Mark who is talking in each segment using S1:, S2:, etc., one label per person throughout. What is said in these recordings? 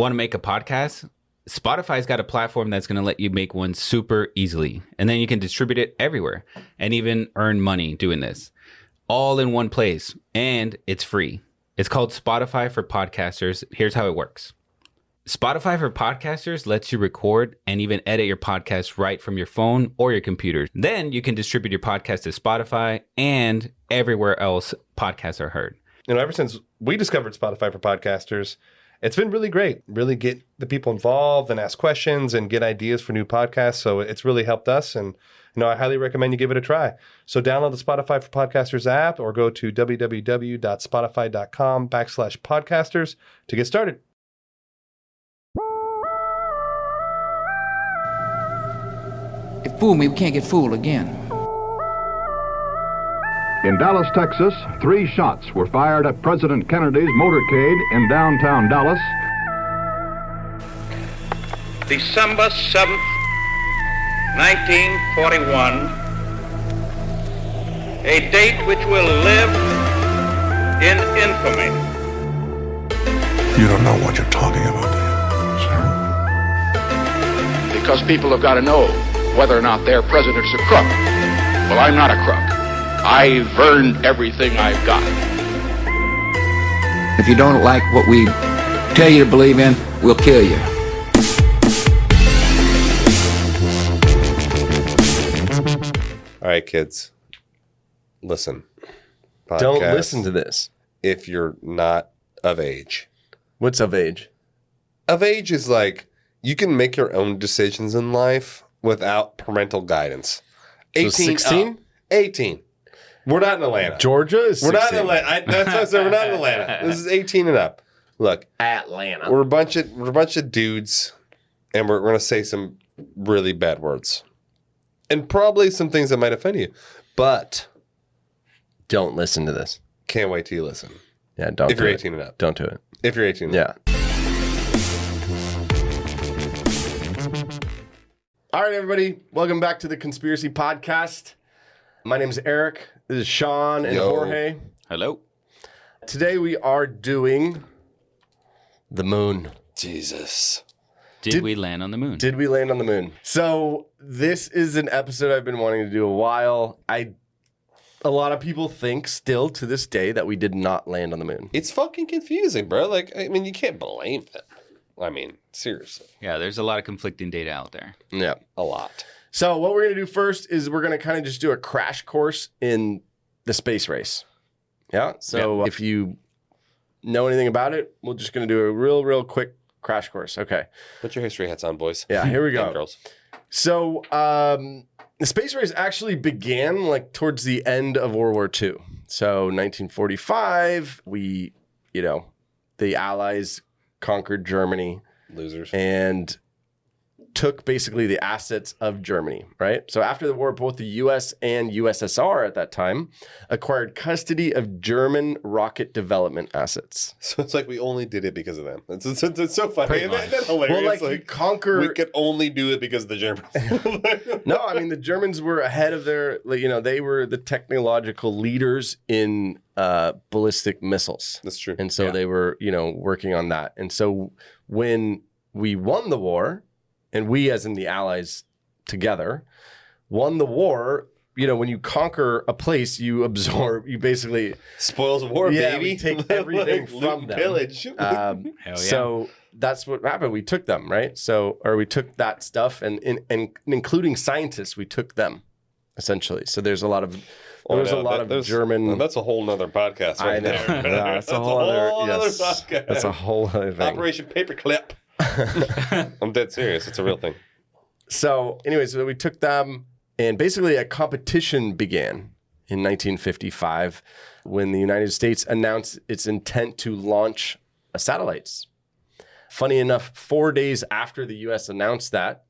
S1: Want to make a podcast? Spotify's got a platform that's going to let you make one super easily. And then you can distribute it everywhere and even earn money doing this. All in one place. And it's free. It's called Spotify for Podcasters. Here's how it works. Spotify for Podcasters lets you record and even edit your podcast right from your phone or your computer. Then you can distribute your podcast to Spotify and everywhere else podcasts are heard.
S2: Ever since we discovered Spotify for Podcasters, it's been really great. Really get the people involved and ask questions and get ideas for new podcasts. So it's really helped us. And I highly recommend you give it a try. So download the Spotify for Podcasters app or go to www.spotify.com/podcasters to get started.
S3: If fool me, we can't get fooled again.
S4: In Dallas, Texas, 3 shots were fired at President Kennedy's motorcade in downtown Dallas.
S5: December 7th, 1941, a date which will live in infamy.
S6: You don't know what you're talking about, do you, sir?
S3: Because people have got to know whether or not their president's a crook. Well, I'm not a crook. I've earned everything I've got. If you don't like what we tell you to believe in, we'll kill you.
S2: All right, kids. Listen.
S7: Don't listen to this.
S2: If you're not of age.
S7: What's of age?
S2: Of age is like you can make your own decisions in life without parental guidance. 18,
S7: 16?
S2: 18. We're not in Atlanta.
S7: Georgia is 16.
S2: We're not in Atlanta. That's what I said. We're not in Atlanta. This is 18 and up. Look,
S7: Atlanta.
S2: We're a bunch of dudes, and we're going to say some really bad words, and probably some things that might offend you. But
S7: don't listen to this.
S2: Can't wait till you listen.
S7: Yeah, don't.
S2: If you're 18 and up,
S7: don't do it.
S2: If you're 18 and up.
S7: Yeah. All right, everybody. Welcome back to the Conspiracy Podcast. My name is Eric. This is Sean and Jorge.
S1: Hello.
S7: Today we are doing the moon.
S2: Jesus.
S1: Did we land on the moon?
S7: Did we land on the moon? So this is an episode I've been wanting to do a while. A lot of people think still to this day that we did not land on the moon.
S2: It's fucking confusing, bro. Like, I mean, you can't blame it. I mean, seriously.
S1: Yeah, there's a lot of conflicting data out there.
S7: Yeah.
S2: A lot.
S7: So what we're going to do first is we're going to kind of just do a crash course in the space race. Yeah. So if you know anything about it, we're just going to do a real quick crash course. Okay.
S2: Put your history hats on, boys.
S7: Yeah, here we go.
S2: And girls. So
S7: the space race actually began like towards the end of World War II. So 1945, the Allies conquered Germany.
S2: Losers.
S7: And took basically the assets of Germany, right? So after the war, both the U.S. and USSR at that time acquired custody of German rocket development assets.
S2: So it's like we only did it because of them. It's so funny. Isn't that
S7: Well,
S2: hilarious?
S7: like you conquer...
S2: We could only do it because of the Germans.
S7: No, I mean, the Germans were ahead of their... they were the technological leaders in ballistic missiles.
S2: That's true.
S7: And so they were, working on that. And so when we won the war... And we, as in the Allies together, won the war. When you conquer a place, you basically...
S2: Spoils of war, baby.
S7: We take everything from them.
S2: Pillage.
S7: So that's what happened. We took them, right? We took that stuff, and including scientists, we took them, essentially. So there's a lot of... German...
S2: That's a whole nother podcast right there.
S7: That's a whole other
S2: podcast.
S7: That's a whole other thing.
S2: Operation Paperclip. I'm dead serious. It's a real thing.
S7: So anyways, we took them, and basically a competition began in 1955 when the United States announced its intent to launch satellites. Funny enough, 4 days after the U.S. announced that,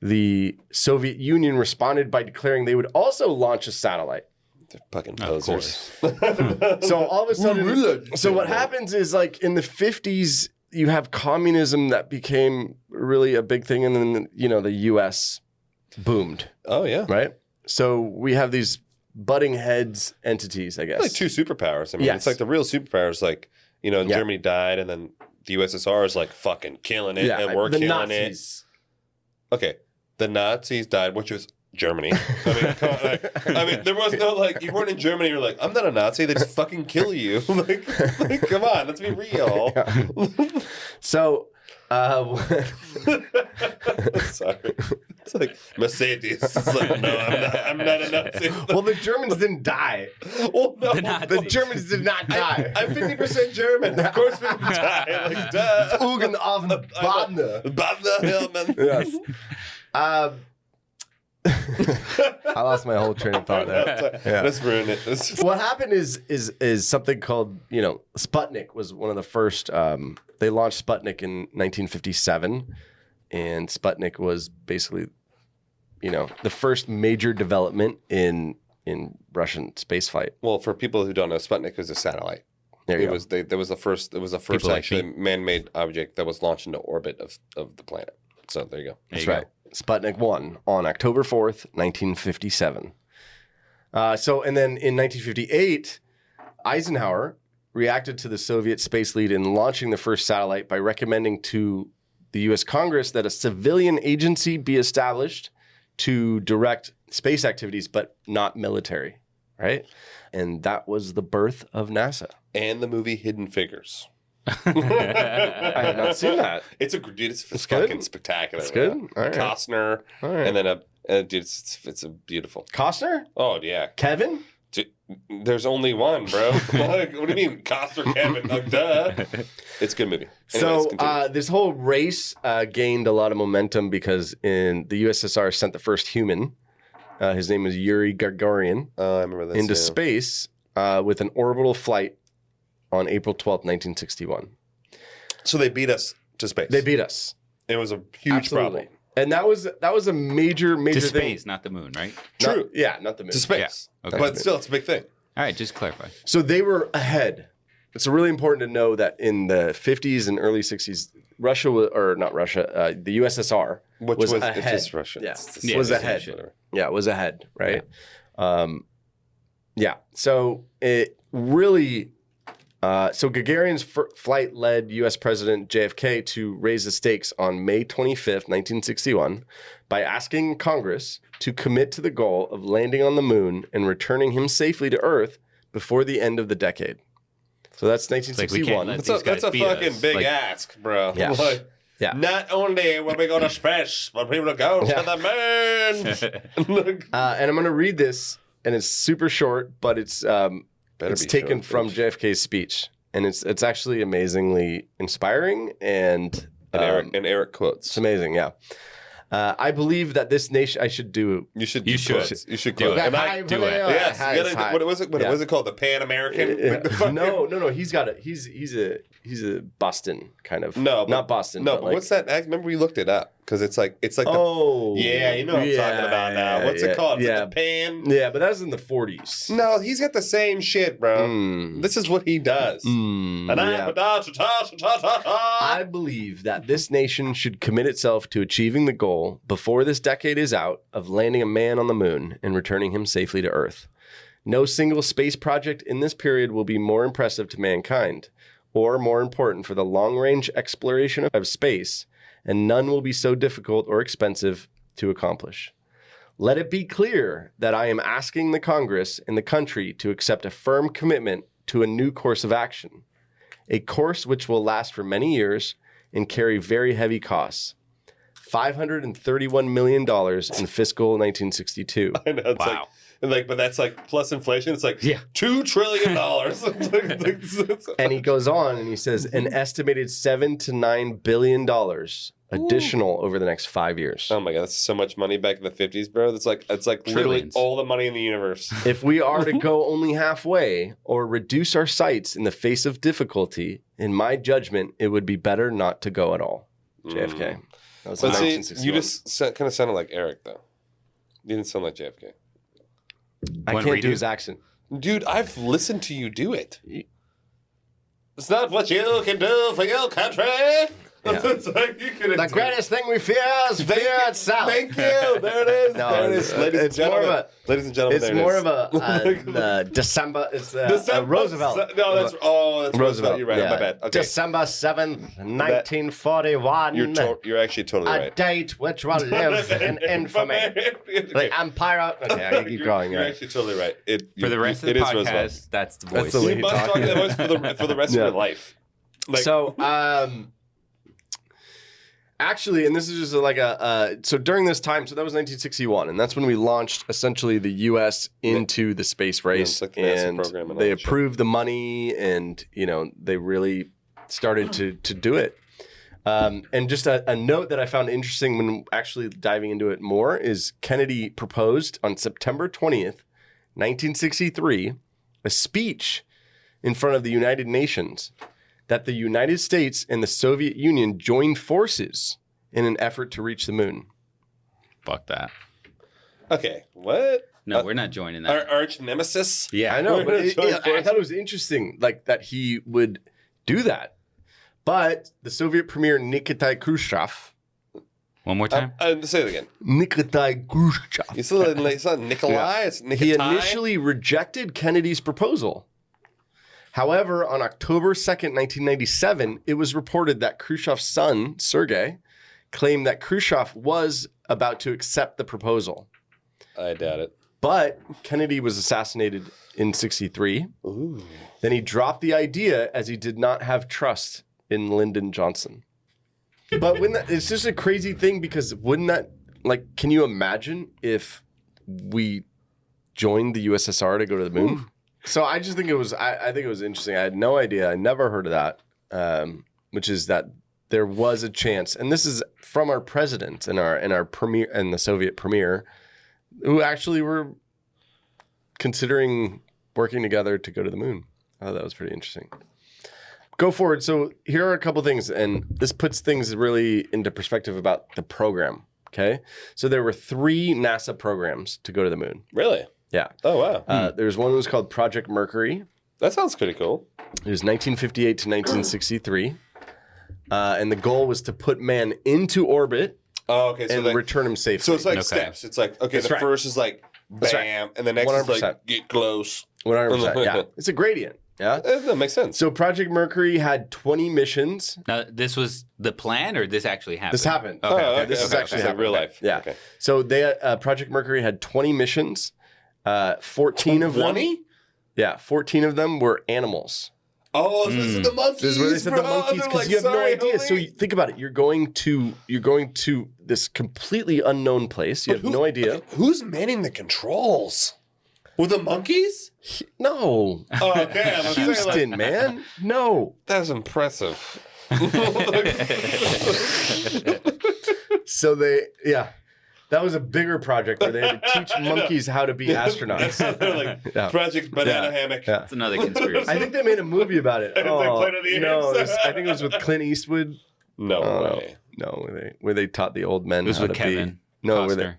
S7: the Soviet Union responded by declaring they would also launch a satellite.
S2: They're fucking posers.
S7: So all of a sudden, so what happens is like in the 50s, you have communism that became really a big thing, and then the U.S. boomed.
S2: Oh yeah,
S7: right. So we have these butting heads entities, I guess.
S2: Like two superpowers. I mean, It's like the real superpowers. Like Germany died, and then the USSR is like fucking killing it, and we're
S7: the
S2: killing
S7: Nazis.
S2: it. Okay, the Nazis died, which was Germany. I mean, come on, I mean, there was no like you weren't in Germany. You're like, I'm not a Nazi. They just fucking kill you. like, come on, let's be real.
S7: So,
S2: sorry, it's like Mercedes. It's like, no, I'm not a Nazi.
S7: well, the Germans didn't die.
S2: Well, no,
S7: The Germans did not die.
S2: I'm 50% German. Of course we didn't die. Like, duh.
S7: Ugen auf Badner.
S2: Badner, Hillman.
S7: Yes. I lost my whole train of thought there. Yeah.
S2: Let's ruin it.
S7: What happened is something called, Sputnik was one of the first. They launched Sputnik in 1957, and Sputnik was basically, the first major development in Russian spaceflight.
S2: Well, for people who don't know, Sputnik was a satellite.
S7: There you go.
S2: It was the first
S1: People like
S2: actually
S1: me.
S2: man-made object that was launched into orbit of the planet. So there you go.
S7: That's right. Sputnik 1 on October 4th, 1957. And then in 1958, Eisenhower reacted to the Soviet space lead in launching the first satellite by recommending to the U.S. Congress that a civilian agency be established to direct space activities, but not military, right? And that was the birth of NASA.
S2: And the movie Hidden Figures.
S7: I have not seen that.
S2: It's fucking
S7: good?
S2: spectacular.
S7: It's good?
S2: Man.
S7: All right.
S2: Costner,
S7: All right.
S2: and then dude, it's a beautiful.
S7: Costner?
S2: Oh yeah,
S7: Kevin?
S2: Dude, there's only one, bro. Like, what do you mean, Costner, Kevin? Like, duh. It's a good movie. Anyways,
S7: So
S2: continue.
S7: this whole race gained a lot of momentum because the USSR sent the first human. His name was Yuri Gagarin
S2: I remember this.
S7: into
S2: yeah.
S7: space with an orbital flight on April 12th, 1961.
S2: So they beat us to space.
S7: They beat us.
S2: It was a huge
S7: Absolutely.
S2: problem.
S7: And that was a major
S1: To
S7: thing.
S1: space, not the moon, right?
S2: True.
S7: Not the moon.
S2: To space.
S1: Yeah. Okay.
S2: But still, it's a big thing.
S1: All right, just clarify.
S7: So they were ahead. It's really important to know that in the 50s and early 60s, Russia was, or not Russia, the USSR
S2: Which
S7: was
S2: was
S7: ahead.
S2: it's just Russia.
S7: Yeah,
S2: It's the
S1: Yeah,
S7: was
S1: it's the same
S7: ahead.
S1: shit.
S7: Yeah, it was ahead, right? So it really. So Gagarin's flight led U.S. President JFK to raise the stakes on May 25th, 1961, by asking Congress to commit to the goal of landing on the moon and returning him safely to Earth before the end of the decade. So that's
S1: Like we
S7: 1961.
S1: can't let these
S2: That's
S1: guys
S2: a
S1: beat
S2: fucking
S1: us.
S2: big
S1: Like,
S2: ask, bro.
S7: Yeah.
S2: Like,
S7: Yeah.
S2: Not only will we go to space, but we will go to the moon. Look.
S7: And I'm going to read this, and it's super short, but it's
S2: Better
S7: it's
S2: be
S7: taken
S2: short,
S7: from
S2: bitch.
S7: JFK's speech, and it's actually amazingly inspiring and
S2: Eric quotes.
S7: it's amazing. Yeah, I believe that this nation. I should do.
S2: You should.
S1: You should.
S2: You should
S1: Do
S2: quote.
S1: it.
S2: And
S7: Hi,
S1: do it.
S2: yes.
S7: hi,
S2: You gotta,
S7: hi.
S2: what was it? What
S7: Yeah.
S2: was it called? The Pan American?
S7: No. He's got a. He's a Boston kind of.
S2: No, but-
S7: not Boston.
S2: No, but
S7: like,
S2: what's that? Remember we looked it up because it's like
S7: Oh,
S2: yeah, you know what I'm talking about now. What's it called? Is it
S7: Yeah,
S2: the Pan?
S7: yeah, but that was in the 40s.
S2: No, he's got the same shit, bro.
S7: Mm.
S2: This is what he does. And
S7: Yeah. I believe that this nation should commit itself to achieving the goal before this decade is out of landing a man on the moon and returning him safely to Earth. No single space project in this period will be more impressive to mankind or more important for the long-range exploration of space, and none will be so difficult or expensive to accomplish. Let it be clear that I am asking the Congress and the country to accept a firm commitment to a new course of action, a course which will last for many years and carry very heavy costs. $531 million in fiscal 1962.
S2: I know. It's
S1: Wow.
S2: but that's like plus inflation. It's like
S1: Yeah.
S2: $2 trillion.
S7: And he goes on and he says an estimated $7 to $9 billion additional over the next 5 years.
S2: Oh my god, that's so much money back in the 50s, bro. It's like literally
S1: Trillions.
S2: all the money in the universe.
S7: If we are to go only halfway or reduce our sights in the face of difficulty, in my judgment, it would be better not to go at all. JFK. That was in
S2: But see,
S7: 1961.
S2: you just kind of sounded like Eric, though. You didn't sound like JFK.
S7: I
S1: One
S7: can't do
S1: redo?
S7: his accent.
S2: Dude, I've listened to you do it. It's not what you can do for your country. It's like you could
S7: The greatest thing we fear is fear itself.
S2: Thank you. There it is.
S7: No,
S2: there it is. Ladies and gentlemen. Ladies and gentlemen,
S7: It's
S2: there
S7: more
S2: it is.
S7: of a December. It's
S2: December-
S7: Roosevelt.
S2: No, that's Roosevelt. You're right.
S7: Yeah.
S2: My bad. Okay.
S7: December 7th, 1941.
S2: You're actually totally
S7: a
S2: right.
S7: date which will live in infamy. The Empire. Okay, I can keep going.
S2: You're actually totally right.
S1: For the rest of the
S2: it is
S1: podcast,
S2: Roosevelt.
S1: that's the voice.
S7: the way
S2: You must talk that voice for the rest of your life. Like,
S7: So, actually, and this is just like so during this time, so that was 1961, and that's when we launched essentially the U.S. into the space race,
S2: it's like the NASA
S7: and
S2: program and all
S7: they
S2: that shit.
S7: approved the money, and they really started to do it. And just a note that I found interesting when actually diving into it more is Kennedy proposed on September 20th, 1963, a speech in front of the United Nations that the United States and the Soviet Union joined forces in an effort to reach the moon.
S1: Fuck that.
S2: okay, what?
S1: No, we're not joining that.
S2: Our arch nemesis?
S7: Yeah, I know,
S2: We're
S7: but
S2: gonna join
S7: I
S2: forces.
S7: thought it was interesting, like that he would do that. But the Soviet premier Nikita Khrushchev,
S1: One more time.
S2: Say it again.
S7: Nikita Khrushchev,
S2: It's not Nikolai. It's Nikitai.
S7: he initially rejected Kennedy's proposal. However, on October 2nd, 1997, it was reported that Khrushchev's son, Sergei, claimed that Khrushchev was about to accept the proposal.
S2: I doubt it.
S7: But Kennedy was assassinated in 63. Ooh. Then he dropped the idea as he did not have trust in Lyndon Johnson. But it's just a crazy thing because wouldn't that, can you imagine if we joined the USSR to go to the moon? Ooh. So I just think I think it was interesting. I had no idea. I never heard of that, which is that there was a chance. And this is from our president and our premier and the Soviet premier, who actually were considering working together to go to the moon. I thought that was pretty interesting. Go forward. So here are a couple things, and this puts things really into perspective about the program. Okay. So there were 3 NASA programs to go to the moon.
S2: Really?
S7: Yeah.
S2: Oh, wow.
S7: There's one that was called Project Mercury.
S2: That sounds pretty cool.
S7: It was 1958 to 1963. And the goal was to put man into orbit
S2: Okay. So
S7: and return him safely.
S2: So it's like
S1: Okay.
S2: steps. It's like, okay,
S7: That's
S2: the
S7: right.
S2: first is like,
S7: That's
S2: bam. And the next is
S7: 100%.
S2: like, get close.
S7: 100%. Yeah. It's a gradient. Yeah.
S2: That makes sense.
S7: So Project Mercury had 20 missions.
S1: Now, this was the plan, or this actually happened?
S7: This happened.
S1: Okay.
S2: okay.
S7: This is actually
S2: like
S7: happened.
S2: real life.
S7: Yeah.
S2: Okay.
S7: So they Project Mercury had 20 missions. 14 of them.
S2: 20?
S7: Yeah, 14 of them were animals.
S2: Oh, this is the monkeys.
S7: This is where they said the
S2: bro.
S7: monkeys
S2: They're
S7: because
S2: like,
S7: you have no
S2: sorry,
S7: idea. So
S2: homie.
S7: you think about it. You're going to this completely unknown place. You have no idea.
S2: Okay, who's manning the controls? With the monkeys?
S7: No.
S2: Oh, okay. I'm saying,
S7: Houston, man. No.
S2: That's impressive.
S7: So that was a bigger project where they had to teach monkeys how to be astronauts.
S2: Like
S7: Yeah.
S2: Project Banana
S7: Yeah.
S2: Hammock.
S7: Yeah.
S1: That's another conspiracy.
S7: I think they made a movie about it.
S2: It's like Planet of the
S7: no,
S2: Apes.
S7: I think it was with Clint Eastwood.
S2: No way.
S7: No, where they taught the old men
S1: It was
S7: how
S1: with
S7: to
S1: Kevin
S7: be. No,
S1: Costner.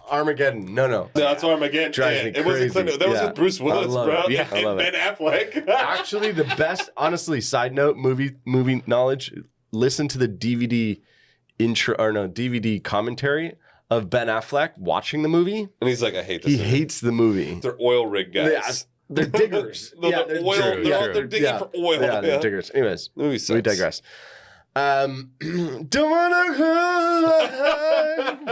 S7: Armageddon. No.
S2: That's Armageddon.
S7: Drives me
S2: It wasn't
S7: crazy.
S2: Clinton. That was
S7: Yeah.
S2: with Bruce Willis,
S7: I love
S2: bro.
S7: it. Yeah, I
S2: and
S7: love
S2: Ben
S7: it.
S2: Affleck.
S7: Actually, the best, honestly, side note, movie knowledge, listen to the DVD DVD commentary of Ben Affleck watching the movie.
S2: And he's like, I hate this.
S7: He
S2: movie.
S7: hates the movie.
S2: They're oil rig guys.
S7: Yeah, they're diggers.
S2: They're
S7: they're
S2: oil.
S7: true.
S2: They're digging for oil.
S7: Yeah, they're diggers. Anyways,
S2: Movie
S7: we
S2: sucks.
S7: digress. Don't wanna cry.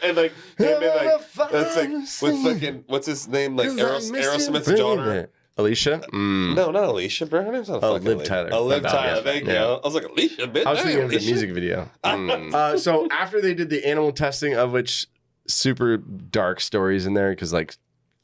S2: And like, that's like with fucking what's his name? Like Aerosmith's daughter.
S7: Alicia?
S2: No, not Alicia, bro. Her name's not fucking
S7: Liv
S2: Alicia.
S7: Tyler.
S2: Oh, Liv
S7: My bad,
S2: Tyler.
S7: yeah.
S2: Thank you.
S7: Yeah.
S2: I was like, Alicia, bitch.
S7: I was thinking of the
S2: Alicia.
S7: music video. So after they did the animal testing, of which super dark stories in there, because like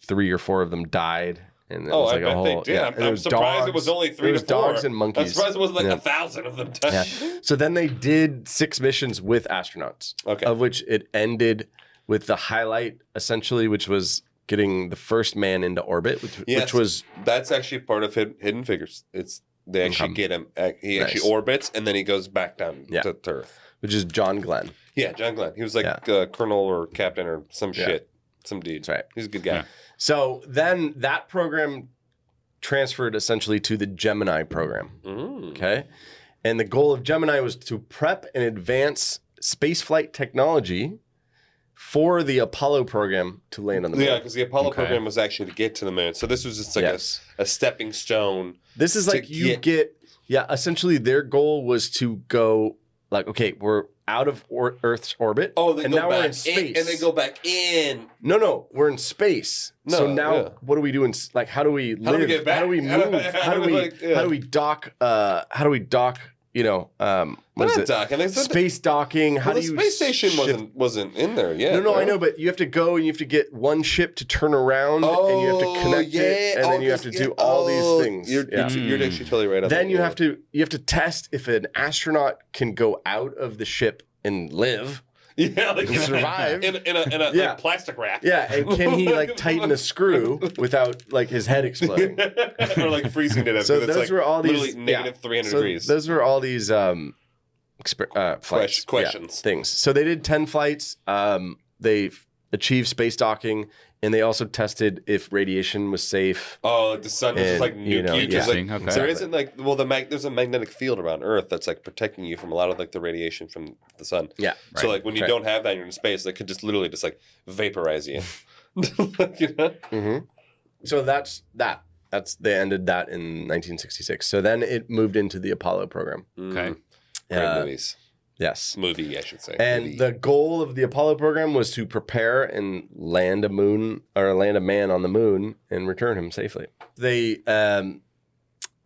S7: 3 or 4 of them died. And it was like
S2: I bet
S7: a whole,
S2: they did.
S7: yeah. And it
S2: I'm
S7: was
S2: surprised
S7: dogs.
S2: it was only 3
S7: It was
S2: to 4.
S7: dogs and monkeys.
S2: I'm surprised it wasn't like
S7: Yeah.
S2: 1,000 of them.
S7: Yeah. So then they did 6 missions with astronauts,
S2: Okay.
S7: of which it ended with the highlight, essentially, which was getting the first man into orbit, which was
S2: that's actually part of Hidden Figures. It's they actually get him. He actually
S7: Nice.
S2: orbits and then he goes back down
S7: Yeah.
S2: to Earth.
S7: which is John Glenn.
S2: Yeah, John Glenn. He was like
S7: Yeah.
S2: colonel or captain or some shit, some dude.
S7: That's right.
S2: He's a good guy.
S1: Yeah.
S7: So then that program transferred essentially to the Gemini program.
S2: Mm.
S7: Okay. And the goal of Gemini was to prep and advance spaceflight technology for the Apollo program to land on the moon.
S8: Yeah, because the Apollo program was actually to get to the moon. So this was just like a stepping stone.
S7: This is like essentially their goal was to go like, okay, we're out of Earth's orbit.
S8: Oh,
S7: and now we're in space.
S8: And they go back in.
S7: No, we're in space.
S8: No,
S7: so now what do we do? Like, how do we live?
S8: How do we get back?
S7: How do we move? How do we dock? How do we dock? You know, what is it?
S8: Docking.
S7: Space docking. How do you?
S8: The space station wasn't in there yet.
S7: No, I know, but you have to go and you have to get one ship to turn around, and you have to connect it, and then you have to do all these things.
S8: You're actually totally right.
S7: Then you have to test if an astronaut can go out of the ship and live.
S8: Yeah, like
S7: survive
S8: in a like plastic wrap.
S7: Yeah, and can he like tighten a screw without like his head exploding
S8: or like freezing to death?
S7: So those were all these
S8: negative 300 degrees.
S7: Those were all these flights,
S8: questions,
S7: things. So they did 10 flights. They achieved space docking, and they also tested if radiation was safe.
S8: Oh, like the sun was just like nuke you.
S1: Okay.
S8: There isn't like there's a magnetic field around Earth that's like protecting you from a lot of like the radiation from the sun.
S7: Yeah.
S8: So like when you don't have that, you're in space. That could just literally just like vaporize you. You know?
S7: Mm-hmm. So that's that. They ended that in 1966. So then it moved into the Apollo program.
S1: Okay.
S8: Great movies.
S7: Yes.
S8: Movie, I should say.
S7: And the goal of the Apollo program was to prepare and land a man on the moon and return him safely. They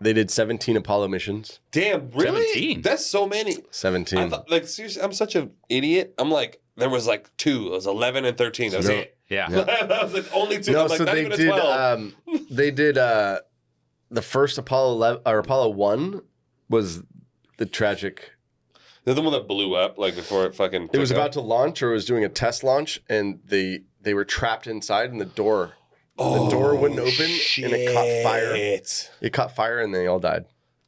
S7: did 17 Apollo missions.
S8: Damn, really?
S1: 17?
S8: That's so many.
S7: 17.
S8: I thought, like, seriously, I'm such an idiot. I'm like, there was like 2. It was 11 and 13. That was it.
S1: Yeah.
S8: I was like, only 2.
S7: No,
S8: I'm like,
S7: so
S8: not
S7: they
S8: even a
S7: did.
S8: 12.
S7: They did the first Apollo 1 was the tragic.
S8: They're the one that blew up, like before it fucking.
S7: It was about to launch, or it was doing a test launch, and they were trapped inside, and the door wouldn't open, and it caught fire. It caught fire, and they all died.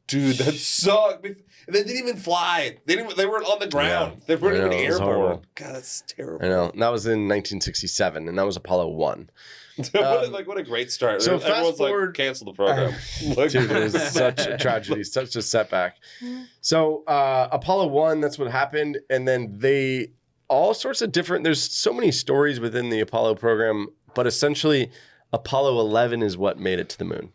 S8: Dude, that sucked. They didn't even fly. They weren't on the ground.
S7: Yeah,
S8: they weren't even airborne.
S7: Horrible.
S8: God, that's terrible.
S7: I know. And that was in 1967, and that was Apollo 1.
S8: What a great start.
S7: So
S8: Everyone's
S7: fast forward,
S8: like, cancel the program.
S7: Dude, it was such a tragedy, such a setback. So Apollo 1, that's what happened. And then all sorts of different, there's so many stories within the Apollo program, but essentially Apollo 11 is what made it to the moon.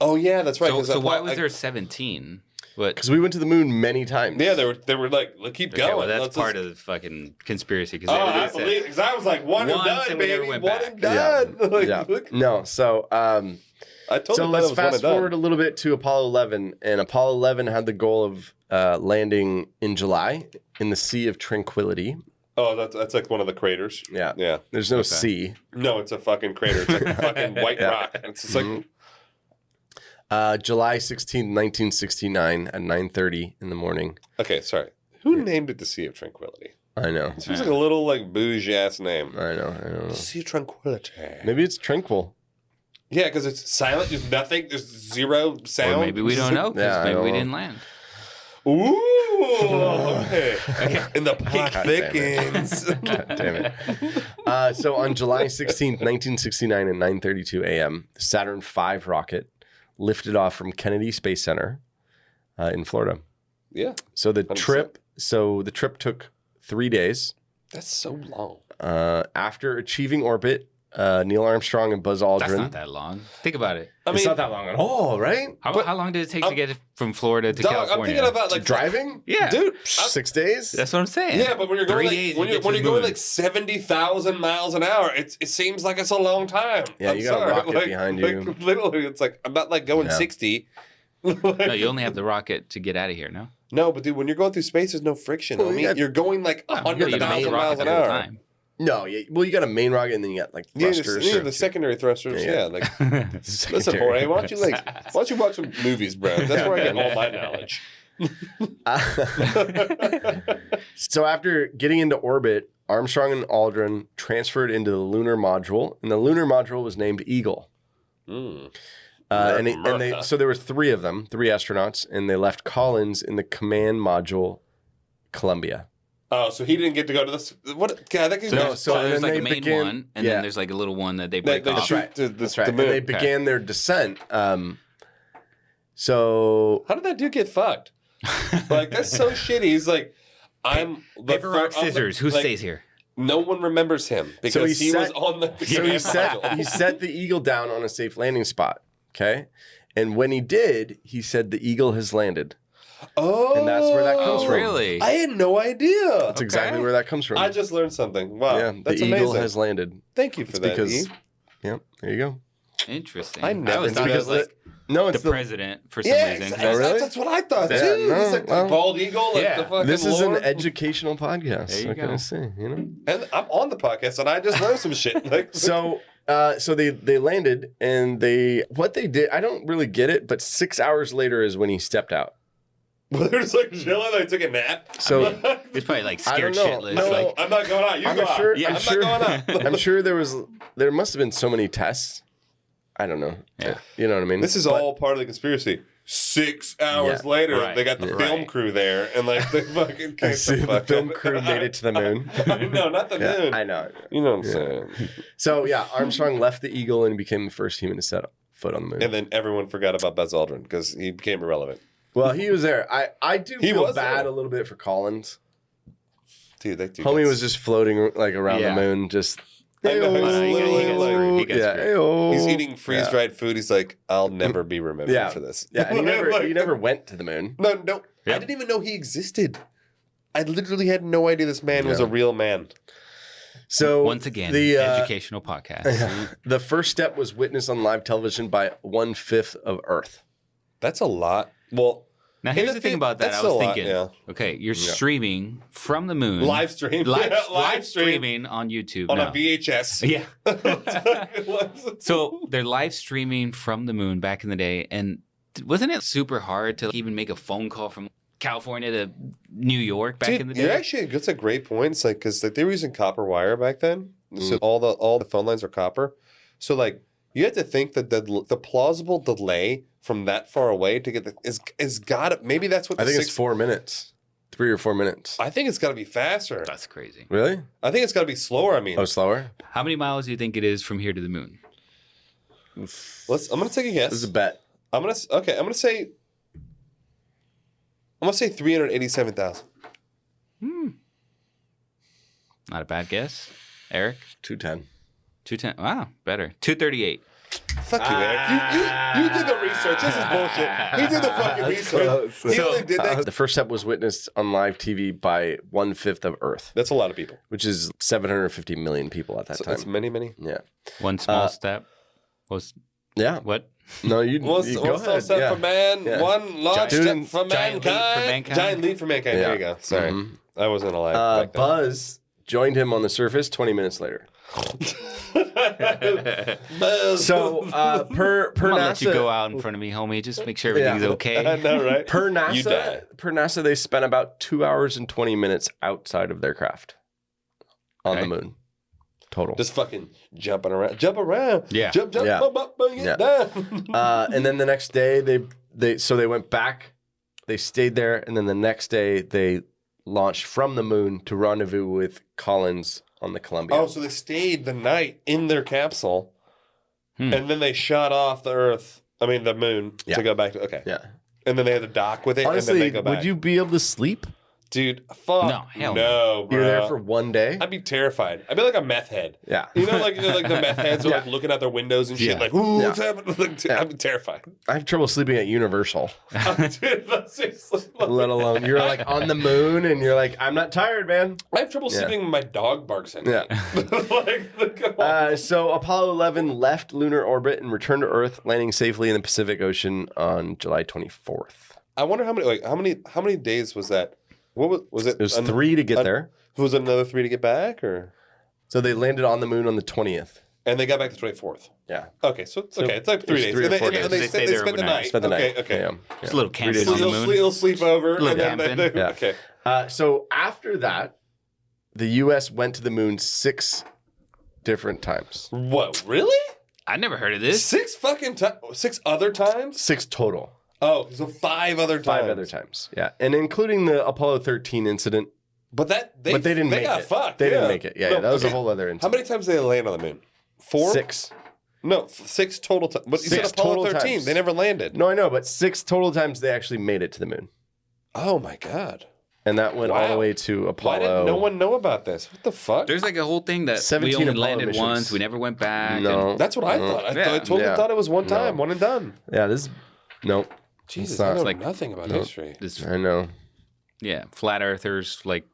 S8: Oh, yeah, that's right.
S1: So why was there 17?
S7: Because we went to the moon many times.
S8: Yeah, they were like, keep going.
S1: Well, that's part of the fucking conspiracy.
S8: I believe, because I was like, one and done, baby. One and done.
S7: Yeah. No, so
S8: I totally
S7: so let's fast forward a little bit to Apollo 11. And Apollo 11 had the goal of landing in July in the Sea of Tranquility.
S8: Oh, that's like one of the craters.
S7: Yeah.
S8: Yeah.
S7: There's no sea.
S8: No, it's a fucking crater. It's like a fucking white rock. It's just like...
S7: July 16th, 1969 at 9:30 in the morning.
S8: Okay, sorry. Who named it the Sea of Tranquility?
S7: I know.
S8: It seems like a little like bougie ass name.
S7: I know.
S8: Sea of Tranquility.
S7: Maybe it's tranquil.
S8: Yeah, because it's silent. There's nothing. There's zero sound.
S1: Or maybe we don't know because maybe we didn't land.
S8: Ooh. Okay. And the plot thickens.
S7: God damn it. So on July 16th, 1969 at 9:32 a.m., the Saturn V rocket lifted off from Kennedy Space Center in Florida.
S8: Yeah.
S7: So the trip took 3 days.
S8: That's so long.
S7: After achieving orbit, Neil Armstrong and Buzz Aldrin.
S1: That's not that long. Think about it.
S7: It's not that long at all, right?
S1: How long did it take to get from Florida to California?
S8: I'm thinking about like
S7: driving.
S1: Yeah,
S8: dude,
S7: 6 days.
S1: That's what I'm saying.
S8: Yeah, but when you're going
S1: 3 days,
S8: when you're going like 70,000 miles an hour, it seems like it's a long time.
S7: Yeah, you got a rocket behind you.
S8: Like, literally, it's like I'm not like going 60.
S1: No, you only have the rocket to get out of here. No,
S8: but dude, when you're going through space, there's no friction.
S7: Well,
S8: you're going like 100,000 miles an hour.
S1: Time.
S7: No, you got a main rocket and then you got like thrusters.
S8: Yeah, the secondary thrusters. Yeah, like listen, Jorge, why don't you watch some movies, bro? That's where I get all my knowledge.
S7: So after getting into orbit, Armstrong and Aldrin transferred into the lunar module, and the lunar module was named Eagle. So there were 3 of them, 3 astronauts, and they left Collins in the command module, Columbia.
S8: Oh, so he didn't get to go to this. What? God, that could
S1: So there's like a main one, and then there's like a little one that they break off.
S7: That's right. And they began their descent. So
S8: how did that dude get fucked? Like, that's so shitty. He's like, I'm the
S1: Paper, rock, scissors. Who stays here?
S8: No one remembers him because he was on the.
S7: So he set the eagle down on a safe landing spot. Okay, and when he did, he said the eagle has landed.
S8: Oh,
S7: and that's where that comes from.
S1: Really?
S8: I had no idea.
S7: That's exactly where that comes from.
S8: I just learned something. Wow,
S7: yeah,
S8: that's
S7: the eagle
S8: amazing.
S7: has landed.
S8: Thank you for that.
S7: Because, yeah, there you go.
S1: Interesting.
S8: I never
S1: thought it was like
S7: no,
S1: the
S7: it's
S1: president for some
S8: Yeah,
S1: reason.
S8: exactly. That's what I thought too.
S7: no,
S8: He's like the bald eagle, like the fucking
S7: This is
S8: Lord.
S7: an educational podcast.
S1: There you
S7: what can
S1: go.
S7: I say? You know.
S8: And I'm on the podcast, and I just learned some shit. Like,
S7: So they landed, and what they did, I don't really get it, but 6 hours later is when he stepped out.
S8: well, they're just like chilling. They took a nap.
S7: So
S1: He's probably like
S7: I
S1: scared
S7: don't know.
S1: shitless.
S7: No.
S1: Like,
S8: I'm not going out. You
S7: I'm
S8: go
S7: sure.
S8: out.
S1: Yeah,
S7: I'm
S8: I'm
S7: sure.
S8: not going out.
S7: I'm sure there must have been so many tests. I don't know.
S1: Yeah.
S7: You know what I mean?
S8: This is all part of the conspiracy. 6 hours
S7: Yeah.
S8: later,
S1: Right.
S8: they got the film
S1: Right.
S8: crew there, and like they fucking came
S7: See, the
S8: fuck
S7: film
S8: up.
S7: crew made it to the moon.
S8: No, not the
S7: Yeah,
S8: moon.
S7: I know.
S8: You know what I'm saying?
S7: So yeah, Armstrong left the Eagle and became the first human to set foot on the moon.
S8: And then everyone forgot about Buzz Aldrin because he became irrelevant.
S7: Well, he was there. I do
S8: He
S7: feel
S8: was
S7: bad
S8: there.
S7: a little bit for Collins.
S8: Dude, that dude.
S7: Homie
S8: gets-
S7: was just floating like around
S1: Yeah.
S7: the moon, just.
S8: I know, he's
S1: he gets screwed. He gets
S7: yeah,
S1: screwed.
S7: ayo.
S8: He's eating freeze dried food. He's like, I'll never be remembered
S7: Yeah.
S8: for this.
S7: Yeah, and
S8: Like-
S7: he never went to the moon.
S8: No. I
S1: Yeah.
S8: didn't even know he existed. I literally had no idea this man was
S7: Yeah.
S8: a real man.
S7: So
S1: once again,
S7: the
S1: educational podcast.
S7: the first step was witnessed on live television by 1/5 of Earth.
S8: That's a lot. Well,
S1: Now, here's the thing about that. I
S8: that's
S1: was
S8: a lot,
S1: thinking,
S8: yeah.
S1: okay, you're streaming from the moon.
S8: live stream.
S1: Live,
S8: Yeah,
S1: live streaming on YouTube.
S8: on
S1: now.
S8: a VHS.
S1: Yeah.
S8: It was.
S1: So they're live streaming from the moon back in the day. And wasn't it super hard to even make a phone call from California to New York back in the day?
S8: You're actually, that's a great point. It's like, because like, they were using copper wire back then. So all the phone lines are copper. So like, you have to think that the plausible delay from that far away to get is got it. Maybe that's what
S7: I think it's 4 minutes, 3 or 4 minutes.
S8: I think it's got to be faster.
S1: That's crazy.
S7: Really?
S8: I think it's got to be slower. I mean,
S7: Oh, slower.
S1: How many miles do you think it is from here to the moon?
S8: I'm gonna take a guess.
S7: This is a bet.
S8: I'm gonna say 387,000.
S1: Not a bad guess. Eric?
S7: 210.
S1: 210. Wow, better. 238.
S8: Fuck you, Eric. You did the research. This is bullshit. He did the fucking research. He only did that.
S7: The first step was witnessed on live TV by 1/5 of Earth,
S8: That's a lot of people.
S7: which is 750 million people at that time.
S8: That's many.
S7: Yeah.
S1: One small step was
S7: Yeah.
S1: what?
S7: No, you
S8: One
S7: go
S8: small
S7: ahead.
S8: step
S7: Yeah.
S8: for man,
S7: Yeah.
S8: one large
S7: Giant-
S8: step for
S1: giant leap for
S8: mankind.
S1: mankind.
S8: Giant leap for mankind.
S7: Yeah.
S8: There you go. Sorry. I wasn't alive back then.
S7: Buzz joined him on the surface 20 minutes later. So per
S1: I'm gonna
S7: NASA,
S1: let you go out in front of me, homie. Just make sure everything's
S7: Yeah.
S8: I
S1: okay.
S8: know, right?
S7: per
S8: You die.
S7: NASA, they spent about 2 hours and 20 minutes outside of their craft on
S1: Okay.
S7: the moon. Total.
S8: Just fucking jumping around. Jump around.
S1: Yeah.
S8: Jump,
S7: Yeah.
S8: up, get
S7: Yeah.
S8: down.
S7: And then the next day they went back, they stayed there, and then the next day they launched from the moon to rendezvous with Collins on the Columbia.
S8: Oh, so they stayed the night in their capsule, and then they shot off the Earth. I mean, the moon
S7: Yeah.
S8: to go back to. Okay.
S7: Yeah.
S8: And then they had to dock with it, and
S7: Honestly,
S8: then they go back.
S7: would you be able to sleep?
S8: Dude, fuck.
S1: No, hell
S8: no, bro.
S7: You're there for one day?
S8: I'd be terrified. I'd be like a meth head.
S7: Yeah.
S8: You know, like the meth heads are like looking out their windows and shit,
S1: Yeah.
S8: like, ooh,
S7: Yeah.
S8: what's happening? Like, dude, I'd be terrified.
S7: I have trouble sleeping at Universal,
S8: Dude, seriously.
S7: let alone you're like on the moon and you're like, I'm not tired, man.
S8: I have trouble sleeping when my dog barks at me.
S7: Yeah.
S8: like, come on.
S7: So Apollo 11 left lunar orbit and returned to Earth, landing safely in the Pacific Ocean on July 24th.
S8: I wonder how many days was that? What was it?
S7: It was 3 to get there.
S8: Was it another 3 to get back, or?
S7: So they landed on the moon on the 20th.
S8: And they got back the 24th.
S7: Yeah.
S8: Okay, so it's like 3 days.
S7: 3 or
S8: And
S7: 4
S8: they,
S7: days.
S8: and they,
S1: They
S8: stay,
S1: stayed
S8: they
S1: there
S8: spent the
S1: overnight.
S8: night.
S7: Spent the
S8: okay,
S7: night.
S8: okay.
S7: Yeah.
S1: Just a little camping
S7: days.
S1: on the moon.
S8: You'll sleep over.
S1: Little
S8: And then
S1: camping.
S8: they,
S7: Yeah.
S8: okay.
S7: So after that, the U.S. went to the moon 6 different times.
S8: What, really?
S1: I never heard of this.
S8: 6 other times?
S7: 6 total.
S8: Oh, so 5 other times.
S7: 5 other times. Yeah. And including the Apollo 13 incident.
S8: But they
S7: didn't make
S8: got
S7: it.
S8: fucked.
S7: They
S8: yeah.
S7: didn't make it. Yeah,
S8: No,
S7: that was
S8: okay.
S7: a whole other
S8: How
S7: incident.
S8: many times did they land on the moon? 4?
S7: 6.
S8: No, 6 total times. But you said
S7: 6
S8: Apollo
S7: total
S8: 13.
S7: times.
S8: They never landed.
S7: No, I know, but 6 total times they actually made it to the moon.
S8: Oh my God.
S7: And that went all the way to Apollo.
S8: Why didn't no one know about this? What the fuck?
S1: There's like a whole thing that
S7: 17
S1: we only
S7: Apollo
S1: landed
S7: missions.
S1: once. We never went back.
S7: No.
S1: and-
S8: That's what I thought. I
S1: Yeah.
S8: totally
S7: Yeah.
S8: thought it was one time,
S7: No.
S8: one and done.
S7: Yeah, this. Nope.
S8: Jesus,
S7: It's not.
S8: I know
S1: like-
S8: nothing about history.
S1: this,
S7: I know.
S1: yeah, flat earthers like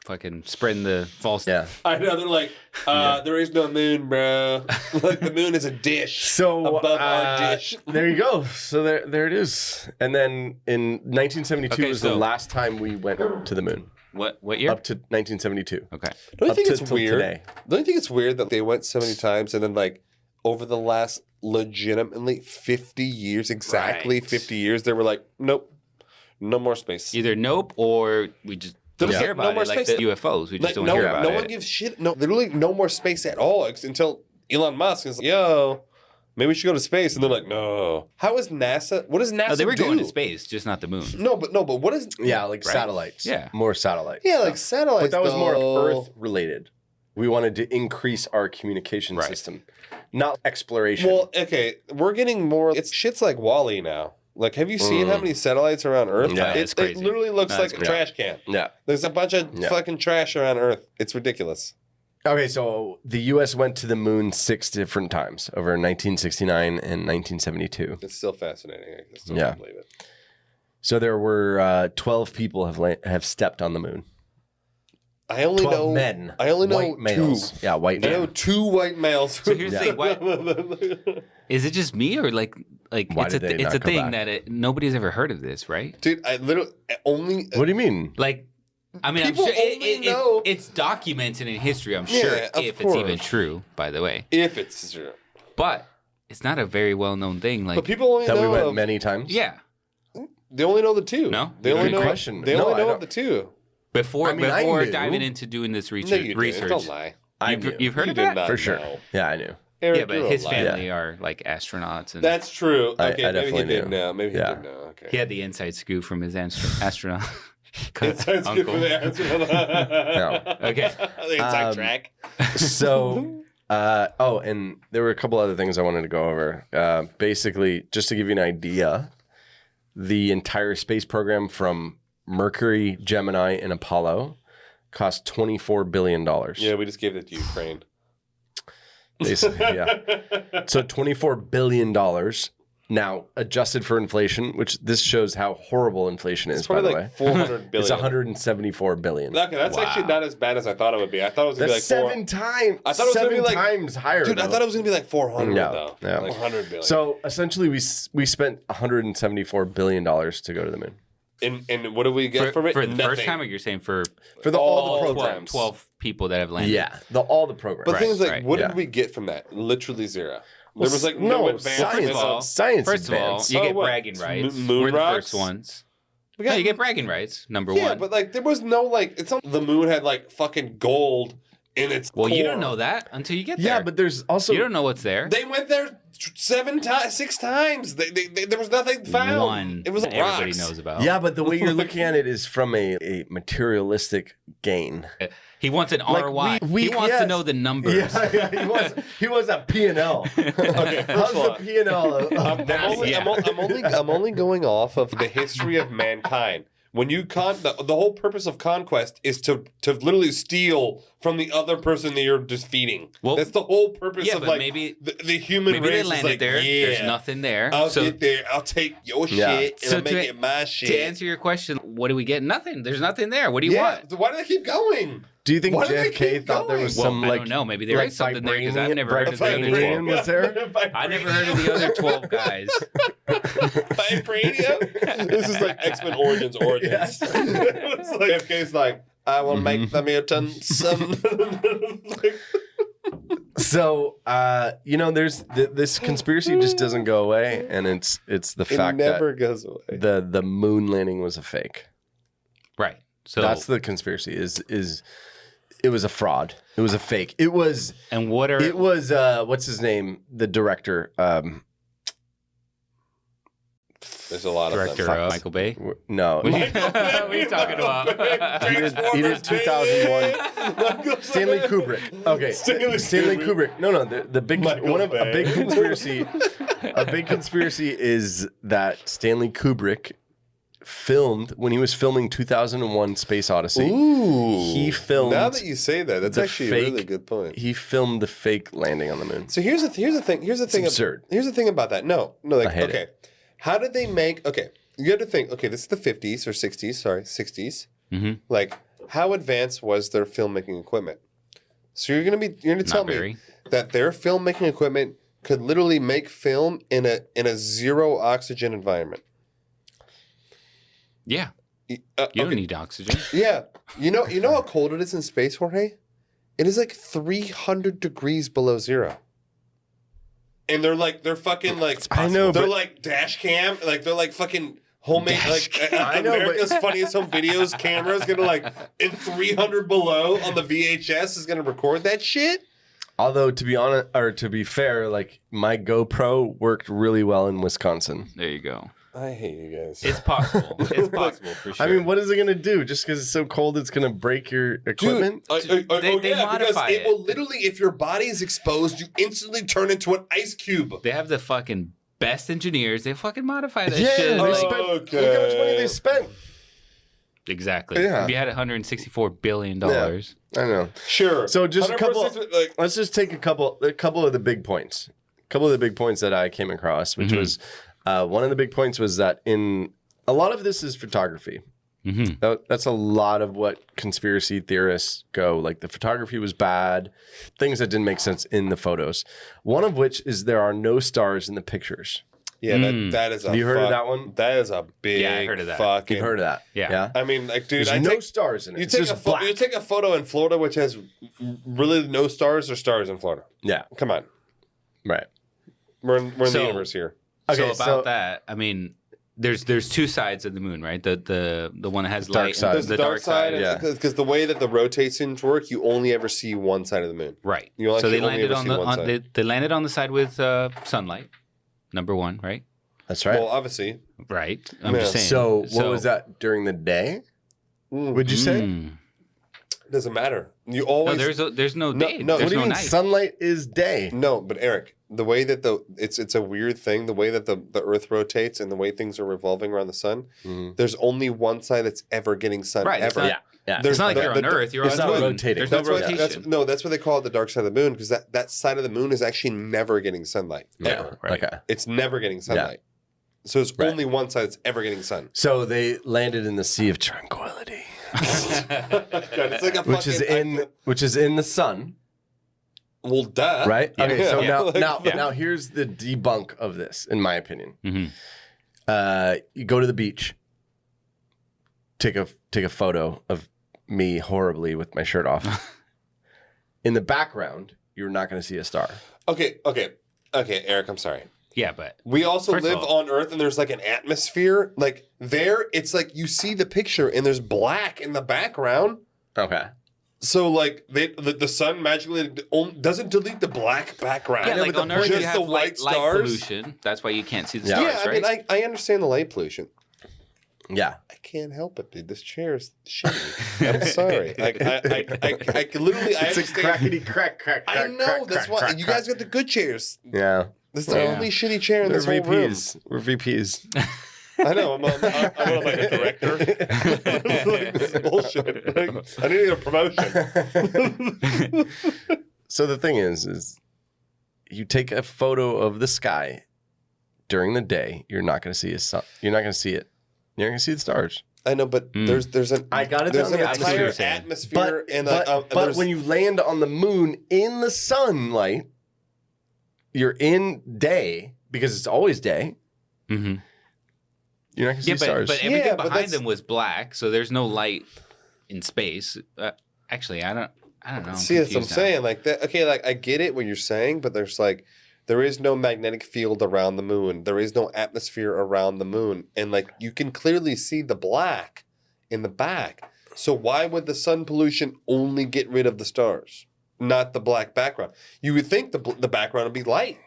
S1: fucking spreading the false.
S7: Yeah.
S8: I know they're like, there is no moon, bro. Like the moon is a dish.
S7: So
S8: above our dish.
S7: there you go. So there it is. And then in 1972
S1: Okay,
S7: was
S1: so-
S7: the last time we went to the moon.
S1: What year?
S7: Up to 1972.
S1: Okay.
S8: Don't you
S7: up
S8: think
S7: to-
S8: it's
S7: till
S8: weird?
S7: today.
S8: Don't you think it's weird that they went so many times and then like over the last legitimately 50 years, exactly
S1: Right.
S8: 50 years, they were like, nope, no more space.
S1: Either nope or we just don't
S8: Yeah.
S1: hear
S8: No
S1: about
S8: more
S1: it. Like
S8: space.
S1: the UFOs, we just
S8: Like
S1: don't
S8: no,
S1: hear about
S8: no
S1: it.
S8: one gives shit. No, literally no more space at all until Elon Musk is like, yo, maybe we should go to space. And they're like, no. How is NASA? What does NASA
S1: No, they were
S8: do?
S1: going to space, just not the moon.
S8: No, but what is?
S7: Yeah, like
S1: Right.
S7: satellites.
S1: Yeah.
S7: More satellites.
S8: Yeah, like satellites.
S7: But that was more
S8: though.
S7: Earth related. We wanted to increase our communication
S1: Right.
S7: system, not exploration.
S8: Well, okay, we're getting more. It's shit's like Wall-E now. Like, have you seen how many satellites are on Earth?
S7: Yeah,
S1: it's
S8: it
S1: crazy.
S8: literally looks
S1: That's
S8: like a
S1: crazy.
S8: trash can.
S7: yeah.
S8: There's a bunch of
S7: Yeah.
S8: fucking trash around Earth. It's ridiculous.
S7: Okay, so the U.S. went to the moon 6 different times over 1969 and 1972.
S8: It's still fascinating. I still
S7: Yeah.
S8: can't believe it.
S7: So there were 12 people have stepped on the moon.
S8: I only
S7: 12
S8: know
S7: men.
S8: I only know
S7: white males.
S8: two.
S7: Yeah, white
S8: I know
S7: men.
S8: 2 white males.
S1: So here's the thing, what- Is it just me or like
S7: Why
S1: it's a
S7: did they
S1: it's
S7: not
S1: a
S7: come
S1: thing
S7: back?
S1: that nobody's ever heard of this, right?
S8: Dude, I literally only.
S7: What do you mean?
S1: Like, I mean,
S8: People
S1: I'm sure
S8: only know-
S1: it's documented in history. I'm
S8: Yeah,
S1: sure
S8: of
S1: if it's even
S8: course.
S1: true, by the way.
S8: If it's true.
S1: But it's not a very well known thing. Like,
S8: But people only
S7: That we
S8: know
S7: went
S8: of,
S7: many times?
S1: yeah,
S8: they only know the 2.
S1: No?
S8: They only
S7: Good
S8: know
S7: question.
S8: They
S7: No,
S8: only
S7: I
S8: know
S7: don't-
S8: of the 2.
S1: before
S7: I mean, I knew.
S1: diving into doing this
S8: No,
S1: research,
S8: you
S1: research,
S8: didn't. Don't lie.
S7: I knew.
S1: you've heard
S8: You
S1: of
S8: did
S1: that?
S8: not
S7: For sure.
S8: know.
S7: Yeah, I knew.
S8: Eric,
S1: Yeah, but
S8: you're a
S1: his
S8: liar.
S1: family are like astronauts, and
S8: That's true.
S7: I
S8: Okay, maybe he
S7: definitely
S8: did
S7: knew.
S8: know. Maybe he
S7: Yeah.
S8: did know. Okay.
S1: he had the inside scoop from his astronaut
S8: Inside scoop
S1: uncle.
S8: for the answer.
S7: No.
S1: Okay.
S8: The inside track.
S7: So, and there were a couple other things I wanted to go over. Basically, just to give you an idea, the entire space program from Mercury, Gemini, and Apollo cost $24 billion.
S8: Yeah, we just gave it to Ukraine.
S7: Basically, yeah. So $24 billion. Now, adjusted for inflation, which this shows how horrible inflation is,
S8: It's
S7: by
S8: probably
S7: the
S8: like
S7: way.
S8: 400 billion.
S7: It's 174 billion.
S8: Okay, that's actually not as bad as I thought it would be. I thought it was gonna
S7: That's
S8: be like
S7: 7 times.
S8: I thought it was gonna be like
S7: times higher.
S8: Dude, I
S7: though.
S8: thought it was gonna be like 400
S7: No,
S8: though.
S7: no.
S8: Like 100 billion.
S7: So essentially, we spent 174 billion dollars to go to the moon
S8: and what do we get from it?
S1: for the first
S8: Nothing.
S1: time, or you're saying for
S7: for all the
S1: 12
S7: programs.
S1: 12 people that have landed?
S7: Yeah, all the programs.
S8: But the thing is, like,
S1: right,
S8: what
S7: yeah.
S8: did we get from that? Literally zero.
S7: Well,
S8: There was like
S7: no,
S8: no advance.
S7: science-
S1: First of all,
S7: science
S1: first of all,
S7: advance.
S1: you
S8: Oh,
S1: get
S8: what?
S1: bragging rights.
S8: Moon
S1: We're the
S8: rocks?
S1: first ones.
S8: We
S1: No,
S8: got
S1: you get bragging rights. Number
S8: yeah,
S1: one.
S8: but like there was no like it's not the moon had like fucking gold in its
S1: well, you
S8: core.
S1: don't know that until you get there.
S7: Yeah, but there's also
S1: you don't know what's there.
S8: They went there 6 times. They there was nothing found.
S1: One.
S8: It was
S1: that everybody
S8: rocks.
S1: knows about.
S7: yeah, but the way you're looking at it is from a materialistic gain.
S1: He wants an
S7: Like,
S1: ROI.
S7: we-
S1: he wants
S7: yes.
S1: to know the numbers.
S7: Yeah, he was a P&L.
S8: Okay,
S7: How's
S8: first of all,
S7: the P&L of
S8: I'm only going off of the history of mankind. When you the whole purpose of conquest is to literally steal from the other person that you're defeating.
S1: Well,
S8: that's the whole purpose
S1: yeah,
S8: of
S1: but
S8: like
S1: maybe-
S8: the human
S1: Maybe
S8: race.
S1: they
S8: is
S1: landed
S8: like,
S1: there.
S8: Yeah,
S1: There's nothing there.
S8: I'll
S1: so
S8: get there. I'll take your
S7: Yeah.
S8: shit and
S1: So
S8: I'll make
S1: to-
S8: it my
S1: to
S8: shit.
S1: answer your question, what do we get? Nothing. There's nothing there. What do you
S8: yeah.
S1: want?
S8: So why do they keep going?
S7: Do you think
S8: Why do they
S7: JFK
S8: keep
S7: thought there was
S8: going?
S7: some
S1: Well, I
S7: like
S1: don't know. Maybe there
S7: like
S1: is something there because I've
S7: vibranium-
S1: never heard of the other
S7: vibranium
S1: 12.
S7: was there?
S1: I never heard of the other 12 guys.
S8: Vibranium? This is like X-Men Origins. It's like FK's like, I will make the mutants.
S7: So, there's this conspiracy just doesn't go away, and it's the
S8: it
S7: fact
S8: never
S7: that
S8: goes away.
S7: the moon landing was a fake.
S1: Right. So
S7: That's the conspiracy. Is it was a fraud? It was a fake. It was.
S1: and what are
S7: It was. What's his name? The director.
S8: There's a lot
S1: director
S8: of them.
S1: Michael Bay?
S7: No.
S1: What are you talking about?
S7: He did 2001. Stanley Kubrick. Okay, Stanley Kubrick. No, the big
S8: Michael
S7: one of a
S8: Bay.
S7: big conspiracy. A big conspiracy is that Stanley Kubrick filmed when he was filming 2001 Space Odyssey.
S8: Ooh.
S7: He filmed.
S8: Now that you say that, that's actually a really good point.
S7: He filmed the fake landing on the moon.
S8: So here's the thing. Here's the thing.
S7: Absurd.
S8: Here's the thing about that. No. Like,
S7: I hate
S8: okay,
S7: it.
S8: how did they make? Okay, you have to think. Okay, this is the 50s or 60s. Sorry, 60s.
S1: Mm-hmm.
S8: Like, how advanced was their filmmaking equipment? So you're gonna tell me that their filmmaking equipment could literally make film in a zero oxygen environment.
S1: Yeah. You
S8: Okay.
S1: don't need oxygen.
S8: Yeah. You know how cold it is in space, Jorge? It is like 300 degrees below zero. And they're fucking like,
S7: I know,
S8: they're
S7: but-
S8: like dash cam, like they're like fucking homemade,
S7: I know,
S8: America's Funniest Home Videos camera's gonna like in 300 below on the VHS is gonna record that shit.
S7: Although to be honest, or to be fair, like my GoPro worked really well in Wisconsin.
S1: There you go.
S8: I hate you guys.
S1: It's possible. It's possible for sure.
S7: I mean, what is it going to do? Just because it's so cold, it's going to break your equipment?
S1: They modify
S8: because
S1: it.
S8: it will literally, if your body is exposed, you instantly turn into an ice cube.
S1: They have the fucking best engineers. They fucking modify that
S7: Yeah,
S1: shit.
S7: they
S1: Like,
S7: spent, look how much money they spent.
S1: exactly.
S7: Yeah.
S1: If you had $164 billion.
S7: I know.
S8: Sure.
S7: So just a
S8: 100%
S7: couple.
S8: like,
S7: Let's just take a couple of the big points. A couple of the big points that I came across, which was one of the big points was that in a lot of this is photography.
S1: Mm-hmm.
S7: That's a lot of what conspiracy theorists go. Like the photography was bad, things that didn't make sense in the photos. One of which is there are no stars in the pictures.
S8: yeah, that is a
S7: Have you heard of that one?
S8: That is a big
S1: Yeah, I heard of that.
S8: fucking.
S7: You've heard of that?
S1: Yeah.
S8: I mean, like, dude,
S7: There's no stars in it.
S8: You
S7: It's
S8: take
S7: just
S8: a photo.
S7: black.
S8: You take a photo in Florida, which has really no stars or stars in Florida.
S7: Yeah,
S8: Come on,
S7: right.
S8: we're in the
S1: So-
S8: universe here.
S7: Okay,
S1: so about that, I mean, there's two sides of the moon, right? The one that has
S7: Dark
S1: light,
S7: side.
S8: There's
S1: the dark side,
S7: yeah.
S8: because the way that the rotations work, you only ever see one side of the moon.
S1: right?
S8: You
S1: So they
S8: actually only
S1: landed
S8: ever
S1: on
S8: see
S1: the
S8: one side.
S1: they landed on the side with sunlight, number one, right?
S7: That's right.
S8: Well, obviously,
S1: Right. I'm
S8: Yeah.
S1: just saying.
S7: So what was that during the day? Would you say?
S8: it doesn't matter. You
S1: No,
S8: always
S1: there's no day.
S8: no,
S1: There's
S7: What do you
S1: no
S7: mean?
S1: night.
S7: Sunlight is day.
S8: no, but Eric, the way that it's a weird thing. The way that the Earth rotates and the way things are revolving around the sun. There's only one side that's ever getting sun.
S1: Right, it's
S8: Ever.
S1: not-
S7: Yeah.
S8: There's
S1: It's not like
S8: the-
S1: you're
S8: the-
S1: on Earth. You're
S7: it's
S1: on
S7: not
S1: the moon.
S7: rotating.
S1: There's no
S8: That's what,
S1: rotation.
S8: that's what they call it the dark side of the moon because that side of the moon is actually never getting sunlight. Ever.
S1: Right.
S7: Okay.
S8: It's never getting sunlight. So it's only one side that's ever getting sun.
S7: So they landed in the Sea of Tranquility,
S8: It's like a
S7: which is in the sun,
S8: well, duh.
S7: right?
S1: Yeah.
S7: Okay. So
S8: Yeah.
S7: now here's the debunk of this, in my opinion.
S1: Mhm.
S7: You go to the beach, take a photo of me horribly with my shirt off. In the background, you're not going to see a star.
S8: Okay, Eric, I'm sorry.
S1: Yeah, but
S8: We also
S1: First of
S8: live
S1: all-
S8: on Earth and there's like an atmosphere. Like there, it's like you see the picture and there's black in the background.
S7: Okay.
S8: So like the sun magically doesn't delete the black background.
S1: yeah, like
S8: but
S1: on Earth
S8: just
S1: you have
S8: the
S1: light
S8: white stars.
S1: pollution. That's why you can't see the
S7: Yeah.
S1: stars,
S8: Yeah, I
S1: right?
S8: mean, I understand the light pollution.
S7: Yeah.
S8: I can't help it, dude. This chair is shitty. I'm sorry. I can literally. I
S7: It's a
S8: understand.
S7: crackety crack.
S8: I know. That's why you guys got the good chairs.
S7: Yeah.
S8: This is the
S1: Yeah.
S8: only shitty chair in
S7: We're
S8: this whole room.
S7: VPs. We're VPs.
S8: I know. I'm like a director. Like, this is bullshit. Like, I need a promotion.
S7: So the thing is you take a photo of the sky during the day, you're not going to see a sun. You're not going to see it. You're not going to see the stars.
S8: I know, but there's an
S7: I got it
S8: there's
S7: on
S8: an
S7: the
S8: entire
S1: atmosphere.
S8: atmosphere and
S7: but
S8: there's-
S7: when you land on the moon in the sunlight, you're in day because it's always day.
S1: Mm-hmm.
S7: You're not going to see
S1: Yeah,
S7: stars.
S1: but everything
S8: Yeah, but
S1: behind
S8: that's-
S1: them was black, so there's no light in space. Actually, I don't know. I'm
S8: see, that's what I'm
S1: confused now.
S8: saying. Like that. Okay, like I get it what you're saying, but there is no magnetic field around the moon. There is no atmosphere around the moon, and like you can clearly see the black in the back. So why would the sun pollution only get rid of the stars, not the black background? You would think the background would be light,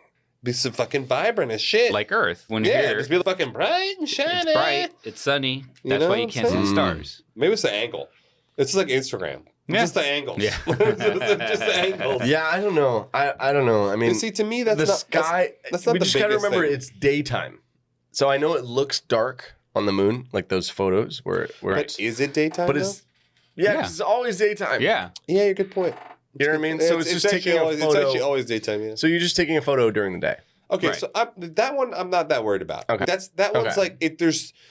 S8: be so fucking vibrant as shit.
S1: Like Earth, when you're
S8: yeah,
S1: here,
S8: just be fucking bright and shiny.
S1: it's bright, it's sunny.
S8: You
S1: That's
S8: know
S1: why
S8: what
S1: you
S8: I'm
S1: can't see the
S8: saying?
S1: stars.
S8: Maybe it's the angle. It's just like Instagram. It's
S1: Yeah.
S8: just the angles.
S1: Yeah.
S8: It's just the angles.
S7: yeah, I don't know. I don't know. I mean,
S8: And see, to me, that's
S7: the
S8: not
S7: sky.
S8: That's not
S7: we
S8: the
S7: just got to
S8: biggest
S7: remember
S8: thing.
S7: it's daytime, so I know it looks dark on the moon, like those photos where
S8: But is it daytime?
S7: but it's
S1: Yeah.
S7: 'cause it's always daytime.
S1: Yeah.
S8: yeah, good point.
S7: You know what I mean? So it's just taking a
S8: always,
S7: photo.
S8: It's actually always daytime. Yeah.
S7: So you're just taking a photo during the day.
S8: Okay,
S1: Right.
S8: so that one I'm not that worried about.
S7: Okay.
S8: That one's
S7: Okay.
S8: like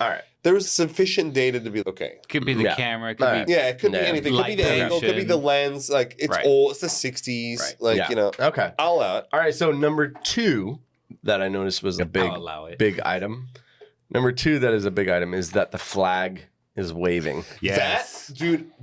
S7: All right.
S8: there's sufficient data to be okay.
S1: Could be the
S7: Yeah.
S1: camera. It could
S7: Alright.
S1: be.
S8: Yeah, it could be
S7: Yeah.
S8: anything. It could be the
S1: Light
S8: angle. It could be
S1: pollution.
S8: the lens. Like it's
S1: Right.
S8: old. It's the '60s.
S1: Right.
S8: Like
S7: Yeah.
S8: you know.
S7: Okay.
S8: I'll allow it.
S7: All right. So number 2 that I noticed was a
S1: I'll allow it.
S7: big item. Number 2 that is a big item is that the flag is waving.
S1: Yes.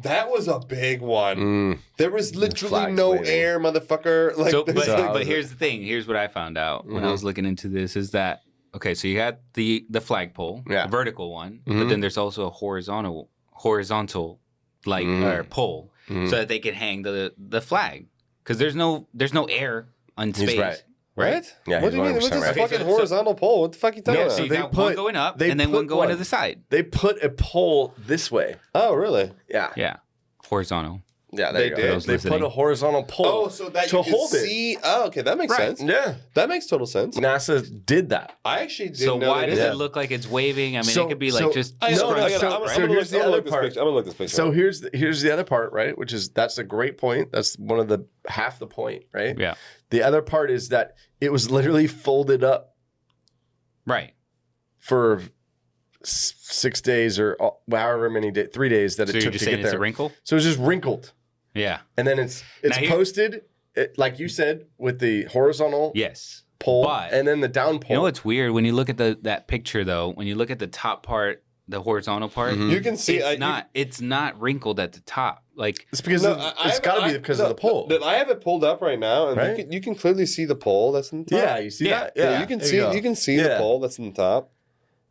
S8: That was a big one. There was literally
S7: flag's
S8: no
S7: waving.
S8: air, motherfucker. Like,
S1: So,
S8: there's
S1: but,
S8: like-
S1: but here's the thing. Here's what I found out when I was looking into this is that, okay, so you had the flagpole,
S7: Yeah.
S1: the vertical one, but then there's also a horizontal like or pole so that they can hang the flag because there's no air on space.
S7: right.
S8: what?
S7: Yeah,
S8: What
S7: he's
S8: do you mean? What's
S7: 100%
S8: this
S7: right.
S8: fucking
S1: So-
S8: horizontal pole? What the fuck are you talking
S1: Yeah,
S8: about?
S1: so you
S7: they
S1: got
S7: put-
S1: one going up
S7: they
S1: and then
S7: put
S1: one going to
S7: one-
S1: the side.
S7: They put a pole this way.
S8: Oh, really?
S7: Yeah.
S1: Yeah, horizontal.
S7: Yeah, there
S8: They
S7: you
S8: did?
S7: go.
S8: Those
S7: They
S1: listening.
S7: put a horizontal pole
S8: Oh, so that
S7: to
S8: you can
S7: hold it.
S8: see. Oh, okay, that makes
S1: Right.
S8: sense.
S7: Yeah.
S8: That makes total sense.
S7: NASA did that.
S8: I actually didn't
S1: So
S8: know
S1: why
S8: they
S1: does
S8: did
S1: it
S8: that.
S1: look like it's waving? I mean,
S7: So-
S1: it could be
S7: so-
S1: like just.
S8: I know,
S7: So-
S8: I gotta-
S7: so-
S8: I'm
S7: so
S8: gonna
S7: here's the
S8: look
S7: other
S8: at this
S7: part.
S8: picture. I'm gonna look at this picture.
S7: So here's the other part, right? Which is that's a great point. That's one of the half the point, right?
S1: Yeah.
S7: The other part is that it was literally folded up
S1: Right.
S7: for 6 days or however many days, 3 days that
S1: So
S7: it
S1: you're
S7: took
S1: just
S7: to
S1: saying
S7: get
S1: it's
S7: there.
S1: a wrinkle?
S7: So it's just wrinkled,
S1: Yeah.
S7: and then it's
S1: Now here-
S7: posted, like you said, with the horizontal
S1: Yes.
S7: pole
S1: But-
S7: and then the down pole.
S1: You know what's weird when you look at that picture though? When you look at the top part, the horizontal part,
S8: you can see
S1: it's not wrinkled at the top. Like
S7: It's because
S8: No,
S7: it's got to be because of the pole.
S8: I have it pulled up right now, and
S7: Right?
S8: you can clearly see the pole that's in the top.
S7: Yeah, you see
S1: Yeah.
S7: that?
S8: Yeah, you can
S7: there
S8: see
S7: go.
S8: you can see the
S7: Yeah.
S8: pole that's in the top.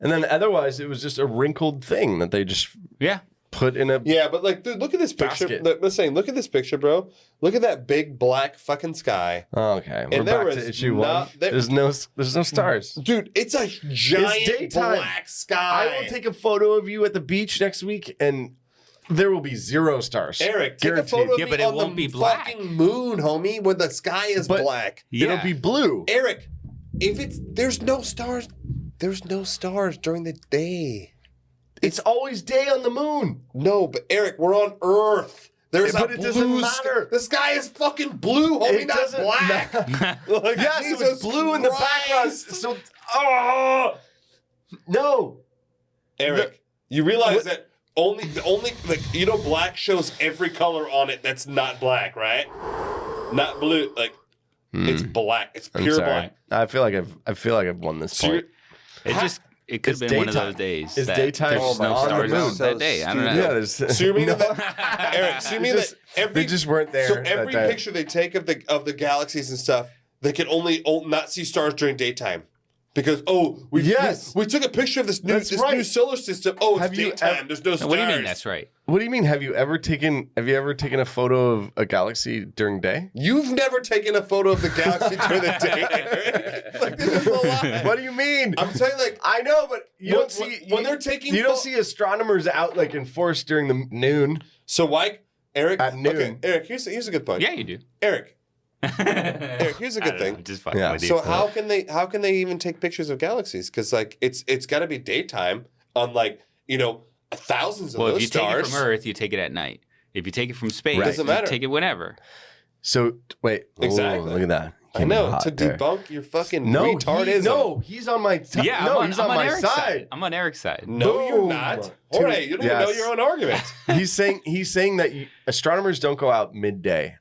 S7: And then otherwise, it was just a wrinkled thing that they just
S1: yeah,
S7: put in a.
S8: Yeah, but like, dude, look at this picture.
S7: Basket.
S8: I'm saying, look at this picture, bro. Look at that big black fucking sky,
S7: Oh, okay, we're
S8: there
S7: back to
S8: was
S7: issue
S8: not-
S7: 1.
S8: there-
S7: There's no stars.
S8: dude. It's a giant
S7: daytime.
S8: black sky.
S7: I will take a photo of you at the beach next week, and there will be 0 stars.
S8: Eric, take
S7: Guaranteed.
S8: a photo of
S1: Yeah,
S8: me
S1: but it
S8: on
S1: won't
S8: the
S1: be black.
S8: fucking moon, homie, where the sky is
S7: But-
S8: black.
S1: yeah.
S7: It'll be blue.
S8: Eric, if it's there's no stars during the day.
S7: It's always day on the moon.
S8: No, but Eric, we're on Earth. There's
S7: Yeah,
S8: a
S7: but it doesn't
S8: blue
S7: matter.
S8: The sky is fucking blue, homie,
S7: It
S8: not
S7: doesn't
S8: black. Like,
S7: Yeah, so
S8: Jesus
S7: it's blue in the background.
S8: Christ.
S7: So, no.
S8: Eric, you realize that the only like black shows every color on it that's not black, right? Not blue. Like it's black. It's
S7: I'm
S8: pure
S7: sorry.
S8: black.
S7: I feel like I've won this
S8: So
S7: point.
S1: it could
S7: It's
S1: have been one of
S7: daytime.
S1: those days.
S7: It's
S1: that
S7: daytime
S1: There's
S7: on
S1: no
S7: the
S1: stars
S7: moon.
S1: out that day. I don't know.
S7: Yeah, there's.
S8: So you mean that Eric? So you mean
S7: Just-
S8: that every
S7: they just weren't there
S8: So
S7: that
S8: every
S7: day.
S8: picture they take of the galaxies and stuff, they can only not see stars during daytime. Because we took a picture of this new
S7: That's right.
S8: new solar system. Oh, it's
S7: Have you
S8: daytime.
S7: ever-
S8: There's no stars.
S1: What do you mean that's right?
S7: What do you mean? Have you ever taken a photo of a galaxy during day?
S8: You've never taken a photo of the galaxy during the day, Eric. Like, this is a lie.
S7: What do you mean?
S8: I'm saying, like,
S7: I know, but you
S8: When-
S7: don't see
S8: when they're taking
S7: You don't
S8: pho-
S7: see astronomers out like in force during the noon.
S8: so why, Eric?
S7: At noon.
S8: Okay, Eric. Here's a good point.
S1: Yeah, you do.
S8: Eric. Eric, here's a
S1: I
S8: good
S1: don't know,
S8: thing.
S1: I'm just fucking
S7: Yeah.
S1: with you.
S8: So how can they even take pictures of galaxies? Because like it's got to be daytime on like thousands of
S1: Well, if
S8: those
S1: you take
S8: stars.
S1: it from Earth, you take it at night. If you take it from space,
S8: Doesn't
S1: you
S8: matter.
S1: take it whenever.
S7: So wait,
S8: Exactly.
S7: look at that.
S8: I
S7: Came in
S8: know
S7: hot
S8: to
S7: there.
S8: debunk your fucking
S7: No,
S8: retardism.
S7: he's on my side.
S1: Yeah,
S7: no,
S1: I'm
S7: he's on my
S1: Eric's
S7: side.
S1: I'm on Eric's side.
S8: No, you're
S7: Boom.
S8: not. Jorge, you don't even know
S7: Yes.
S8: your own argument.
S7: He's saying that astronomers don't go out midday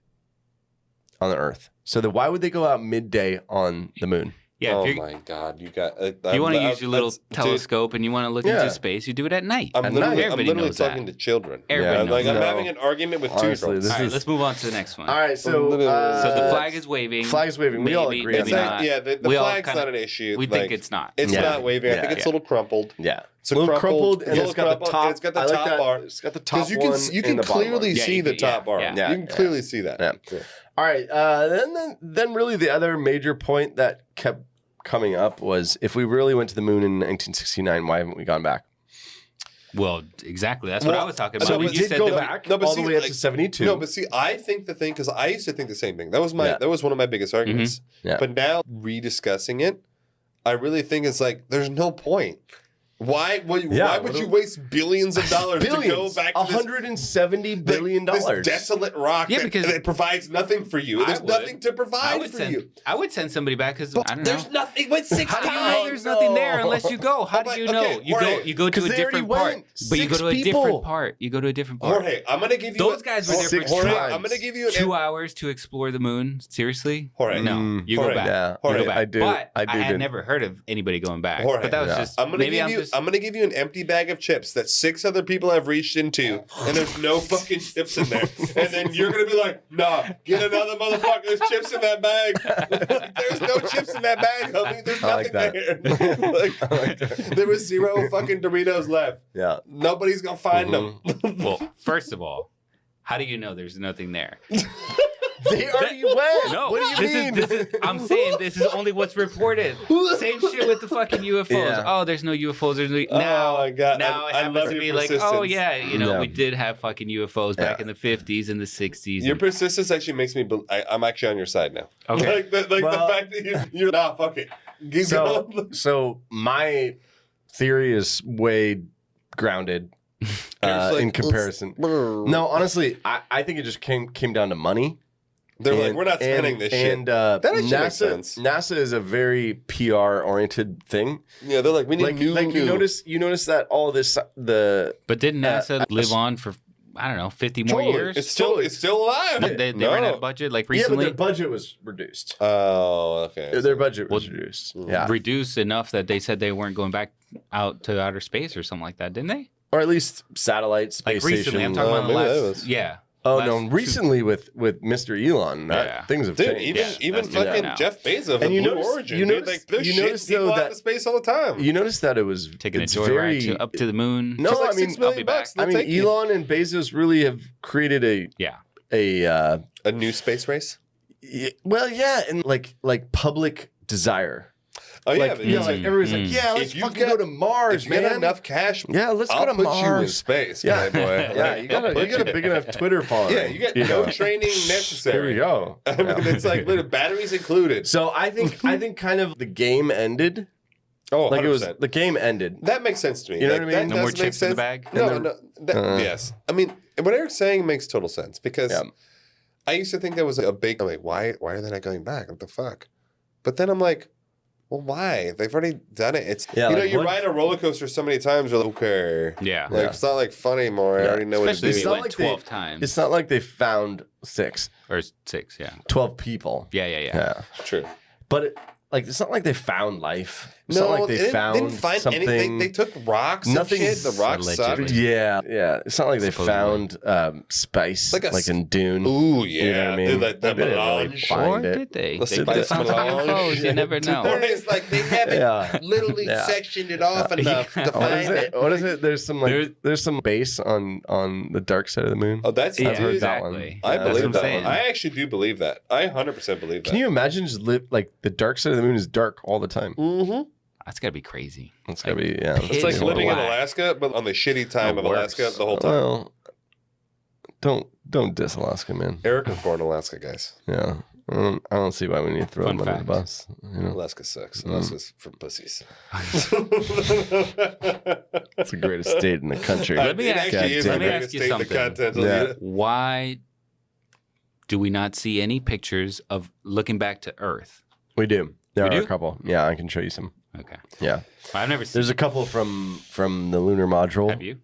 S7: on the Earth. So then why would they go out midday on the moon?
S1: Yeah,
S8: Oh
S1: if, you're,
S8: my God, you got.
S1: if you want to use your little telescope and you want to look
S7: Yeah.
S1: into space, you do it at night.
S8: I'm
S7: At
S8: literally,
S7: night.
S8: I'm
S1: Everybody
S8: literally
S1: knows
S8: talking
S1: that.
S8: to children.
S1: Everybody
S8: I'm
S1: knows
S8: like I'm
S7: that.
S8: having an argument with
S7: Honestly,
S8: 2-year-olds.
S7: this
S1: All right,
S7: is-
S1: let's move on to the next one.
S7: All right, so
S8: So
S1: So the flag is waving.
S7: flag is waving. We all
S1: Maybe,
S7: agree
S1: maybe
S7: on
S8: It's
S7: that.
S1: not.
S8: yeah, the
S1: We all
S8: flag's
S1: kinda-
S8: not an issue.
S1: We
S8: Like,
S1: think it's not.
S8: It's
S7: Yeah.
S8: not waving. I
S7: Yeah.
S8: think it's
S1: Yeah.
S8: a little crumpled.
S7: Yeah.
S8: It's a
S7: little
S8: crumpled,
S7: and it's got the top.
S8: It's got the
S7: I like
S8: top
S7: that.
S8: bar.
S7: It's got the top
S8: Because
S7: one.
S8: you can
S7: and the bottom
S8: clearly
S7: one.
S1: Yeah,
S8: see
S1: you
S8: the
S1: can-
S8: top bar.
S1: yeah.
S8: You can clearly see that.
S7: Yeah. All right. Then really the other major point that kept coming up was if we really went to the moon in 1969, why haven't we gone back?
S1: Well, exactly. That's what I was talking about.
S7: So we
S1: You
S7: did
S1: said
S7: go
S1: that-
S7: back
S8: No, but
S7: all
S8: see,
S7: the way up
S8: like-
S7: to 72.
S8: No, but see, I think the thing because I used to think the same thing. That was
S7: Yeah.
S8: that was one of my biggest arguments.
S7: Mm-hmm. Yeah.
S8: But now rediscussing it, I really think it's like there's no point.
S2: Why would you waste billions of dollars to go back to
S7: $170 billion.
S2: This desolate rock
S1: because
S2: that provides nothing for you? There's nothing to provide for you.
S1: I would send somebody back because I don't know.
S2: There's nothing. But 6
S1: How do you know
S2: times.
S1: there's nothing there unless you go? How do you know?
S2: Okay,
S1: You go to a different part, but you go to a different part. You go to a different part.
S2: Jorge, I'm gonna give you
S1: those guys were there for
S2: Jorge, I'm gonna give you
S1: 2 hours to explore the moon. Seriously?
S2: Jorge,
S1: no, you go back.
S7: Yeah,
S1: You go
S2: Jorge,
S1: back.
S7: I do.
S1: But
S7: I do.
S1: had never heard of anybody going back.
S2: Jorge,
S1: but that was just.
S2: I'm gonna give you an empty bag of chips that 6 other people have reached into, and there's no fucking chips in there. And then you're gonna be like, nah, get another motherfucker. There's chips in that bag. There's no chips in that bag, homie. There's nothing there. There was 0 fucking Doritos left.
S7: Yeah.
S2: Nobody's gonna find them.
S1: Well, first of all, how do you know there's nothing there?
S7: They already went.
S1: No,
S7: What do you mean?
S1: This is, I'm saying this is only what's reported. Same shit with the fucking UFOs.
S7: Yeah.
S1: Oh, there's no UFOs. There's no.
S2: Oh my God.
S1: Now it
S2: I
S1: happens
S2: love
S1: to
S2: your
S1: be like,
S2: persistence.
S1: oh yeah, we did have fucking UFOs back in the 50s and the 60s.
S2: Your persistence actually makes me. I'm actually on your side now.
S1: Okay.
S2: The fact that you're nah, fuck it. Keep going.
S7: So my theory is way grounded in comparison. No, honestly, I think it just came down to money.
S2: They're like, we're not spending this shit.
S7: And
S2: that actually makes sense.
S7: NASA is a very PR oriented thing.
S2: Yeah, they're like, we need new.
S7: You notice that all this
S1: But didn't NASA live on for 50 more years?
S2: It's still alive.
S1: They ran out of budget like recently.
S7: Yeah, but their budget was reduced.
S2: Oh, okay.
S7: Their budget was reduced. Yeah,
S1: reduced enough that they said they weren't going back out to outer space or something like that, didn't they?
S7: or at least satellite space
S1: like recently,
S7: station.
S1: I'm talking about the
S2: maybe that
S1: last.
S2: was-
S1: Yeah.
S7: Oh
S1: last
S7: no!
S1: two-
S7: Recently, with Mr. Elon, things have
S2: Dude,
S7: changed.
S2: even
S1: that's
S2: fucking
S1: now.
S2: Jeff Bezos of
S7: And you
S2: Blue
S7: notice-
S2: Origin.
S7: you
S2: dude,
S7: notice-
S2: like, there's
S7: you
S2: shit
S7: notice,
S2: people
S7: though,
S2: out
S7: that-
S2: in space all the time.
S7: You noticed that it was
S1: Taking a
S7: it's
S1: joyride up to the moon.
S7: No,
S2: For like
S7: I mean,
S2: $6 million
S1: I'll be back.
S2: bucks,
S7: I
S2: they'll
S7: mean,
S2: take you.
S7: Elon and Bezos really have created
S1: Yeah.
S2: A new space race.
S7: and like public desire.
S2: Oh yeah,
S7: Like,
S2: but
S7: like everybody's like, yeah, let's
S2: if you
S7: fucking
S2: get-
S7: go to Mars,
S2: if you
S7: man.
S2: get enough cash,
S7: Yeah, let's go
S2: I'll
S7: to
S2: put you in
S7: Mars.
S2: space,
S7: Yeah.
S2: my boy.
S7: Yeah,
S2: Like,
S7: you got a big enough Twitter following.
S2: Yeah, you get no training necessary.
S7: Here we go.
S2: I mean, it's like little batteries included.
S7: So I think kind of the game ended.
S2: Oh,
S7: Like
S2: 100%.
S7: it was the game ended.
S2: That makes sense to me.
S7: You know
S2: Like,
S7: what I mean?
S2: That
S1: No more
S2: does make
S1: chips in the
S2: sense.
S1: bag?
S2: No, yes. I mean, what Eric's saying makes total sense because
S7: Yeah.
S2: I used to think that was a big. I'm like, why are they not going back? What the fuck? But then I'm like, well, why? They've already done it. It's
S7: like,
S2: you
S7: what-
S2: ride a roller coaster so many times. You're like, okay,
S1: Yeah.
S2: like it's not like fun anymore. I
S7: Yeah.
S2: already know
S1: Especially
S2: what
S1: if
S2: to
S1: you
S2: do.
S1: went 12 times.
S7: It's not like they found 6,
S1: Or 6, yeah.
S7: 12 people.
S1: Yeah.
S7: Yeah.
S2: True.
S7: But it's not like they found life. It's
S2: No,
S7: not like they
S2: didn't find
S7: something.
S2: anything. They took rocks.
S7: Nothing-
S2: And shit. The rocks sucked.
S1: Allegedly.
S7: Yeah. It's not like they
S1: Supposedly.
S7: found space
S2: Like
S7: like,
S2: a
S7: in Dune.
S2: Ooh, yeah.
S7: You know what I mean?
S2: Dude, like the
S7: They didn't really
S2: melange.
S7: find
S1: Or
S7: it.
S1: did they?
S2: Let's
S1: They
S2: see,
S1: could have
S2: like
S1: found some
S2: melange.
S1: UFOs. You never know.
S2: Or it's like they haven't
S7: Yeah.
S2: literally
S7: Yeah.
S2: sectioned it off enough to
S7: What
S2: find
S7: is
S2: it.
S7: it? What is it? There's some there's some base on the dark side of the moon.
S2: Oh, that's
S1: Yeah,
S7: I've heard that
S1: exactly.
S7: one.
S2: I
S7: Yeah,
S2: believe
S1: that's what
S2: that
S1: I'm saying.
S2: one. I actually do believe that. I 100% believe that.
S7: Can you imagine just live like the dark side of the moon is dark all the time?
S2: Mm-hmm.
S1: That's got to be crazy.
S7: It's gotta be
S2: It's like
S1: It's
S2: living in
S1: black.
S2: Alaska, but on the shitty time
S7: It
S2: of
S7: works.
S2: Alaska the whole time.
S7: Well, don't diss Alaska, man.
S2: Eric was born in Alaska, guys.
S7: Yeah, I don't see why we need to throw
S1: Fun
S7: him under the
S1: fact.
S7: bus. You know,
S2: Alaska sucks. Alaska's for pussies.
S7: it's the greatest state in the country.
S1: Let me ask
S2: actually
S7: you-
S2: is
S7: let
S2: the
S7: me
S2: greatest
S1: ask you
S2: state in the
S1: something.
S2: continent.
S7: Yeah.
S1: Why do we not see any pictures of looking back to Earth?
S7: We do. There
S1: We
S7: are
S1: do?
S7: a couple. Yeah, I can show you some.
S1: Okay.
S7: Yeah,
S1: I've never seen
S7: there's a couple from the lunar module.
S1: Have you?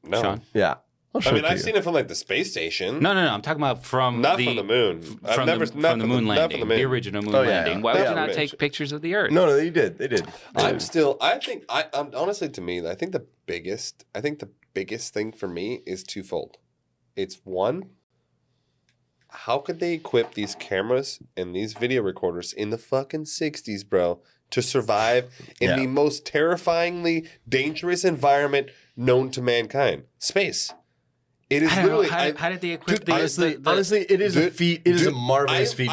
S2: No.
S1: Sean?
S7: Yeah, I'll show
S2: I mean,
S7: it to
S2: I've
S7: you.
S2: seen it from like the space station.
S1: No. I'm talking about from
S2: Not from the moon. I've
S1: From
S2: never
S1: the moon
S2: not
S1: landing,
S2: from the moon.
S1: the original moon
S7: Oh, yeah.
S1: landing. Why
S2: Not
S1: would you
S2: from
S1: not
S2: the
S1: take
S2: moon.
S1: pictures of the Earth?
S7: No, they did. They did.
S2: Honestly, to me, I think the biggest thing for me is twofold. It's one, how could they equip these cameras and these video recorders in the fucking 60s, bro, to survive in
S7: Yeah.
S2: the most terrifyingly dangerous environment known to mankind? Space.
S8: It is
S1: I don't know.
S8: literally.
S1: How did they equip
S7: Honestly, it is a feat. It is a marvelous feat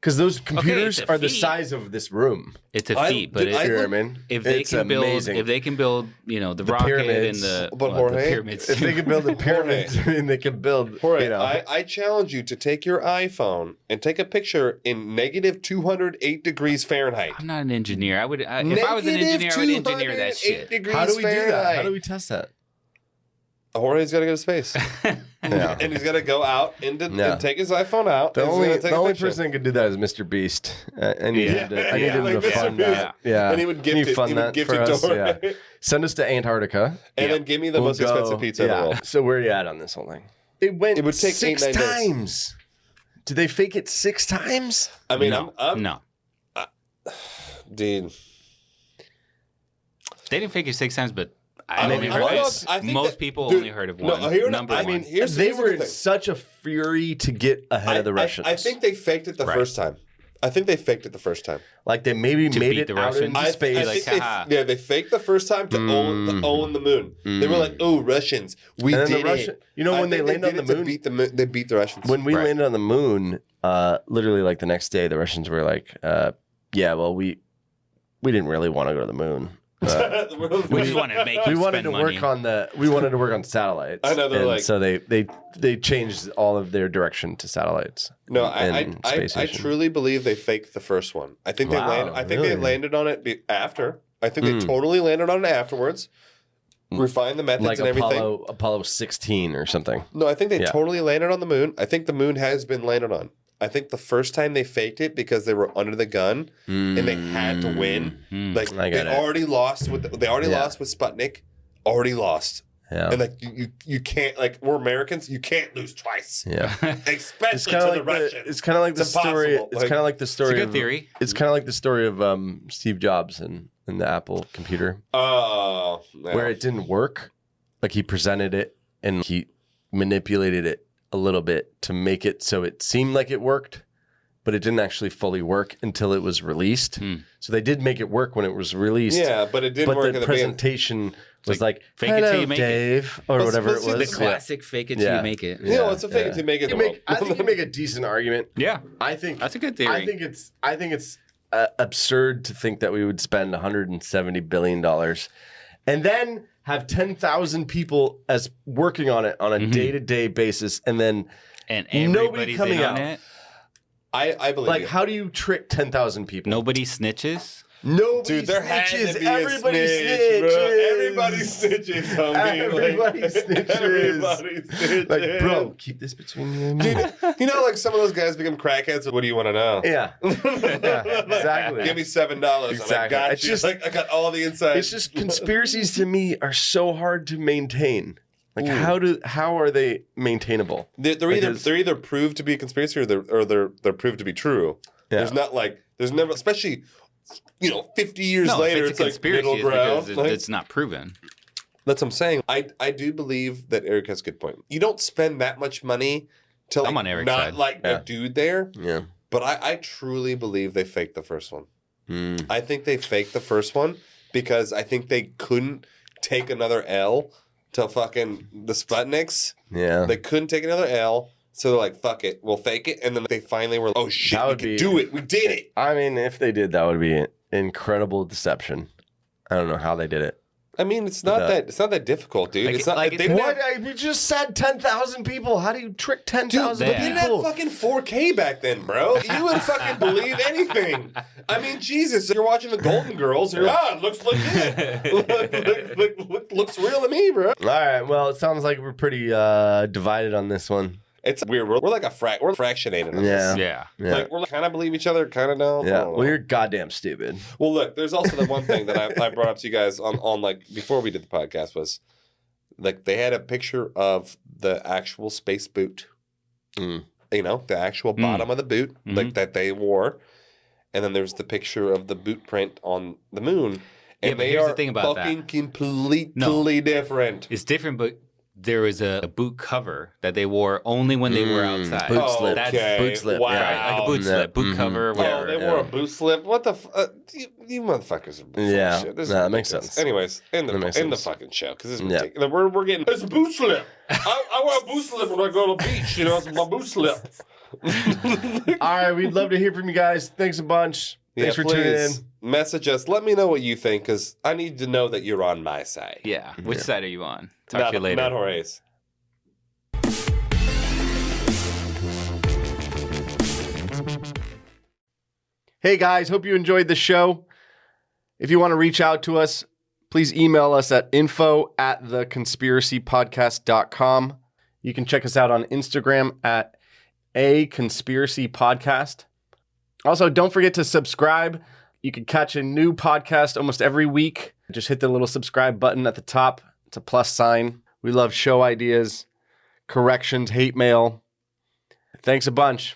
S7: because those computers
S1: it's a
S7: are the
S1: feat.
S7: size of this room.
S1: It's a feat, but
S7: You know what I mean?
S1: if they
S7: It's
S1: can build,
S7: amazing.
S1: if they can build, the rocket
S7: pyramids.
S1: and
S8: But Jorge,
S1: the pyramids.
S7: If they can build the pyramids, and they can build.
S8: Jorge,
S7: You know,
S8: I challenge you to take your iPhone and take a picture in negative 208 degrees Fahrenheit.
S1: I'm not an engineer. If I was an engineer, I would engineer that shit.
S7: how do we do that? How do we test that?
S8: Jorge's got to go to space.
S7: Yeah.
S8: And he's got to go out and take his iPhone out.
S7: The
S8: and he's gonna take a
S7: only
S8: picture.
S7: person that could do that is Mr. Beast. I need him to
S8: like Mr.
S7: fund
S8: Beast.
S7: that. Yeah,
S8: And he would
S7: Can
S8: gift
S7: you
S8: it.
S7: fund
S8: He would
S7: that
S8: gift
S7: for
S8: it to
S7: us?
S8: Jorge.
S7: Yeah. Send us to Antarctica.
S8: And then give me the most expensive pizza in the world.
S7: So where are you at on this whole thing? It went.
S8: It would take
S7: 6
S8: 8-9 days.
S7: times. Did they fake it 6 times?
S8: I mean,
S1: No, no.
S8: Dude.
S1: They didn't fake it 6 times, but
S8: I think
S1: most
S8: that-
S1: people
S8: dude,
S1: only heard of
S8: no,
S1: one.
S8: here-
S1: number
S8: I
S1: one.
S8: mean, here's
S7: They
S8: the
S7: were in
S8: thing.
S7: such a fury to get ahead of the Russians.
S8: I think they faked it the first time. I think they faked it the first time.
S7: like they maybe
S1: To
S7: made
S1: beat
S7: it
S1: the
S7: out
S1: Russians?
S7: into
S8: I
S7: space.
S8: think
S1: haha.
S8: they faked the first time to own the moon. They were like, "Oh, Russians, we
S7: And then
S8: did
S7: the Russian-
S8: it."
S7: you know,
S8: I
S7: when they
S8: think
S7: landed on
S8: did
S7: the
S8: it to
S7: moon-
S8: beat the moon, they beat the Russians.
S7: When we
S1: Right.
S7: landed on the moon, literally like the next day, the Russians were like, "Yeah, well, we didn't really want to go to the moon.
S1: We just wanted to make
S7: We
S1: you
S7: wanted
S1: spend
S7: to
S1: money.
S7: work on satellites."
S8: I know, they're
S7: and
S8: like-
S7: so they changed all of their direction to satellites.
S8: No,
S7: and
S8: I
S7: space station.
S8: truly believe they faked the first one. I think
S7: Wow,
S8: they landed. I think they
S7: really?
S8: landed on it after. I think they totally landed on it afterwards. Refined the methods
S7: like
S8: and everything.
S7: Apollo 16 or something.
S8: No, I think they
S7: Yeah.
S8: totally landed on the moon. I think the moon has been landed on. I think the first time they faked it because they were under the gun and they had to win. Like
S7: I
S8: they
S7: get it.
S8: already lost with lost with Sputnik. Already lost.
S7: Yeah.
S8: And like you can't, like, we're Americans, you can't lose twice.
S7: Yeah.
S8: Especially
S7: It's
S8: to
S7: kind of
S8: the
S7: like
S8: Russians.
S7: it's kind of like the
S8: It's
S7: story.
S8: impossible.
S7: It's
S8: Like-
S7: kind of like the story.
S1: good
S7: of,
S1: theory.
S7: It's kind of like the story of Steve Jobs and the Apple computer,
S8: Oh, no.
S7: where it didn't work. Like he presented it and he manipulated it a little bit to make it so it seemed like it worked, but it didn't actually fully work until it was released. So they did make it work when it was released.
S8: Yeah, but it didn't
S7: but
S8: work
S7: the
S8: at the beginning.
S7: presentation was
S1: like,
S7: like,
S1: fake it till
S7: "Hello,
S1: you make it."
S7: Dave," or
S8: But-
S7: whatever
S8: but
S7: it
S8: see,
S7: was.
S1: The classic fake it till
S7: Yeah.
S1: you make it.
S8: You know, it's a fake it to make it.
S7: I think you make a decent argument.
S1: Yeah.
S7: I think
S1: That's a good theory.
S7: I think it's absurd to think that we would spend $170 billion and then have 10,000 people as working on it on a day-to-day basis, and then
S1: And
S7: nobody
S1: everybody's
S7: coming
S1: in on
S7: out.
S1: it.
S8: I believe
S7: like,
S8: you.
S7: how do you trick 10,000 people?
S1: Nobody snitches.
S7: Nobody
S8: Dude, there had
S7: snitches.
S8: to be
S7: Everybody
S8: a snitch, bro.
S7: snitches.
S8: Everybody snitches, homie.
S7: Everybody
S8: Like,
S7: snitches.
S8: Everybody snitches.
S7: Like, bro, keep this between you and me.
S8: Dude, you know, like some of those guys become crackheads. What do you want to know?
S7: Yeah. Yeah, exactly.
S8: Give me $7. And I
S7: Exactly.
S8: got
S7: It's
S8: you.
S7: just-
S8: Like, I got all the insights.
S7: It's just conspiracies to me are so hard to maintain. Like, how are they maintainable?
S8: They're
S7: Like,
S8: either proved to be a conspiracy or they're proved to be true.
S7: Yeah.
S8: There's never, especially 50 years
S1: No,
S8: later,
S1: if
S8: it's
S1: it's a
S8: like
S1: conspiracy,
S8: middle
S1: it's
S8: ground.
S1: because
S8: Like,
S1: it's not proven.
S8: that's what I'm saying. I do believe that Eric has a good point. You don't spend that much money to
S1: I'm on Eric's
S8: not
S1: side.
S8: like a dude there.
S7: Yeah.
S8: But I truly believe they faked the first one.
S7: Mm.
S8: I think they faked the first one because I think they couldn't take another L to fucking the Sputniks.
S7: Yeah.
S8: They couldn't take another L. So they're like, fuck it, we'll fake it. And then they finally were like, oh shit,
S7: That
S8: we
S7: would
S8: can
S7: be-
S8: do it. We did it.
S7: I mean, if they did, that would be an incredible deception. I don't know how they did it.
S8: I mean, it's not that difficult, dude.
S1: Like,
S8: it's not
S1: like,
S8: they
S1: it's
S8: didn't
S7: What?
S8: have,
S7: We just said 10,000 people. How do you trick 10,000
S8: dude, they didn't have
S7: people?
S8: fucking 4K back then, bro. You would fucking believe anything. I mean, Jesus, you're watching the Golden Girls. You're, it looks legit. Looks real to me, bro.
S7: All right. Well, it sounds like we're pretty divided on this one.
S8: It's weird. We're like we're fractionated on
S7: Yeah.
S8: this.
S1: Yeah.
S7: Yeah.
S8: Like we're kind of believe each other, kind of don't. I
S7: Yeah.
S8: don't know.
S7: Well, you're goddamn stupid.
S8: Well, look, there's also the one thing that I brought up to you guys on like before we did the podcast was like they had a picture of the actual space boot.
S7: Mm.
S8: You know, the actual bottom of the boot like that they wore. And then there's the picture of the boot print on the moon.
S1: Yeah,
S8: And
S1: but
S8: they
S1: here's
S8: are
S1: the thing about
S8: fucking completely different.
S1: It's different, but there was a boot cover that they wore only when they were outside.
S7: Boot slip.
S8: Okay.
S7: Boot slip.
S8: Wow.
S7: Yeah.
S1: Like a boot slip, boot cover,
S8: Oh,
S1: whatever.
S8: they wore a boot slip. What the? You motherfuckers are full of
S7: Yeah.
S8: shit. This is
S7: No, that makes
S8: ridiculous.
S7: sense.
S8: Anyways, in
S7: That makes
S8: the
S7: sense.
S8: fucking show because this is
S7: Yeah.
S8: ridiculous. We're getting it's a boot slip. I wear a boot slip when I go to the beach. You know, it's my boot slip.
S7: All right, we'd love to hear from you guys. Thanks a bunch. Thanks for tuning in.
S8: Message us. Let me know what you think because I need to know that you're on my side.
S1: Yeah. Which side are you on? Talk to you later.
S8: Not Horace.
S7: Hey guys, hope you enjoyed the show. If you want to reach out to us, please email us at info@theconspiracypodcast.com. You can check us out on Instagram at @conspiracypodcast. Also, don't forget to subscribe. You can catch a new podcast almost every week. Just hit the little subscribe button at the top. It's a plus sign. We love show ideas, corrections, hate mail. Thanks a bunch.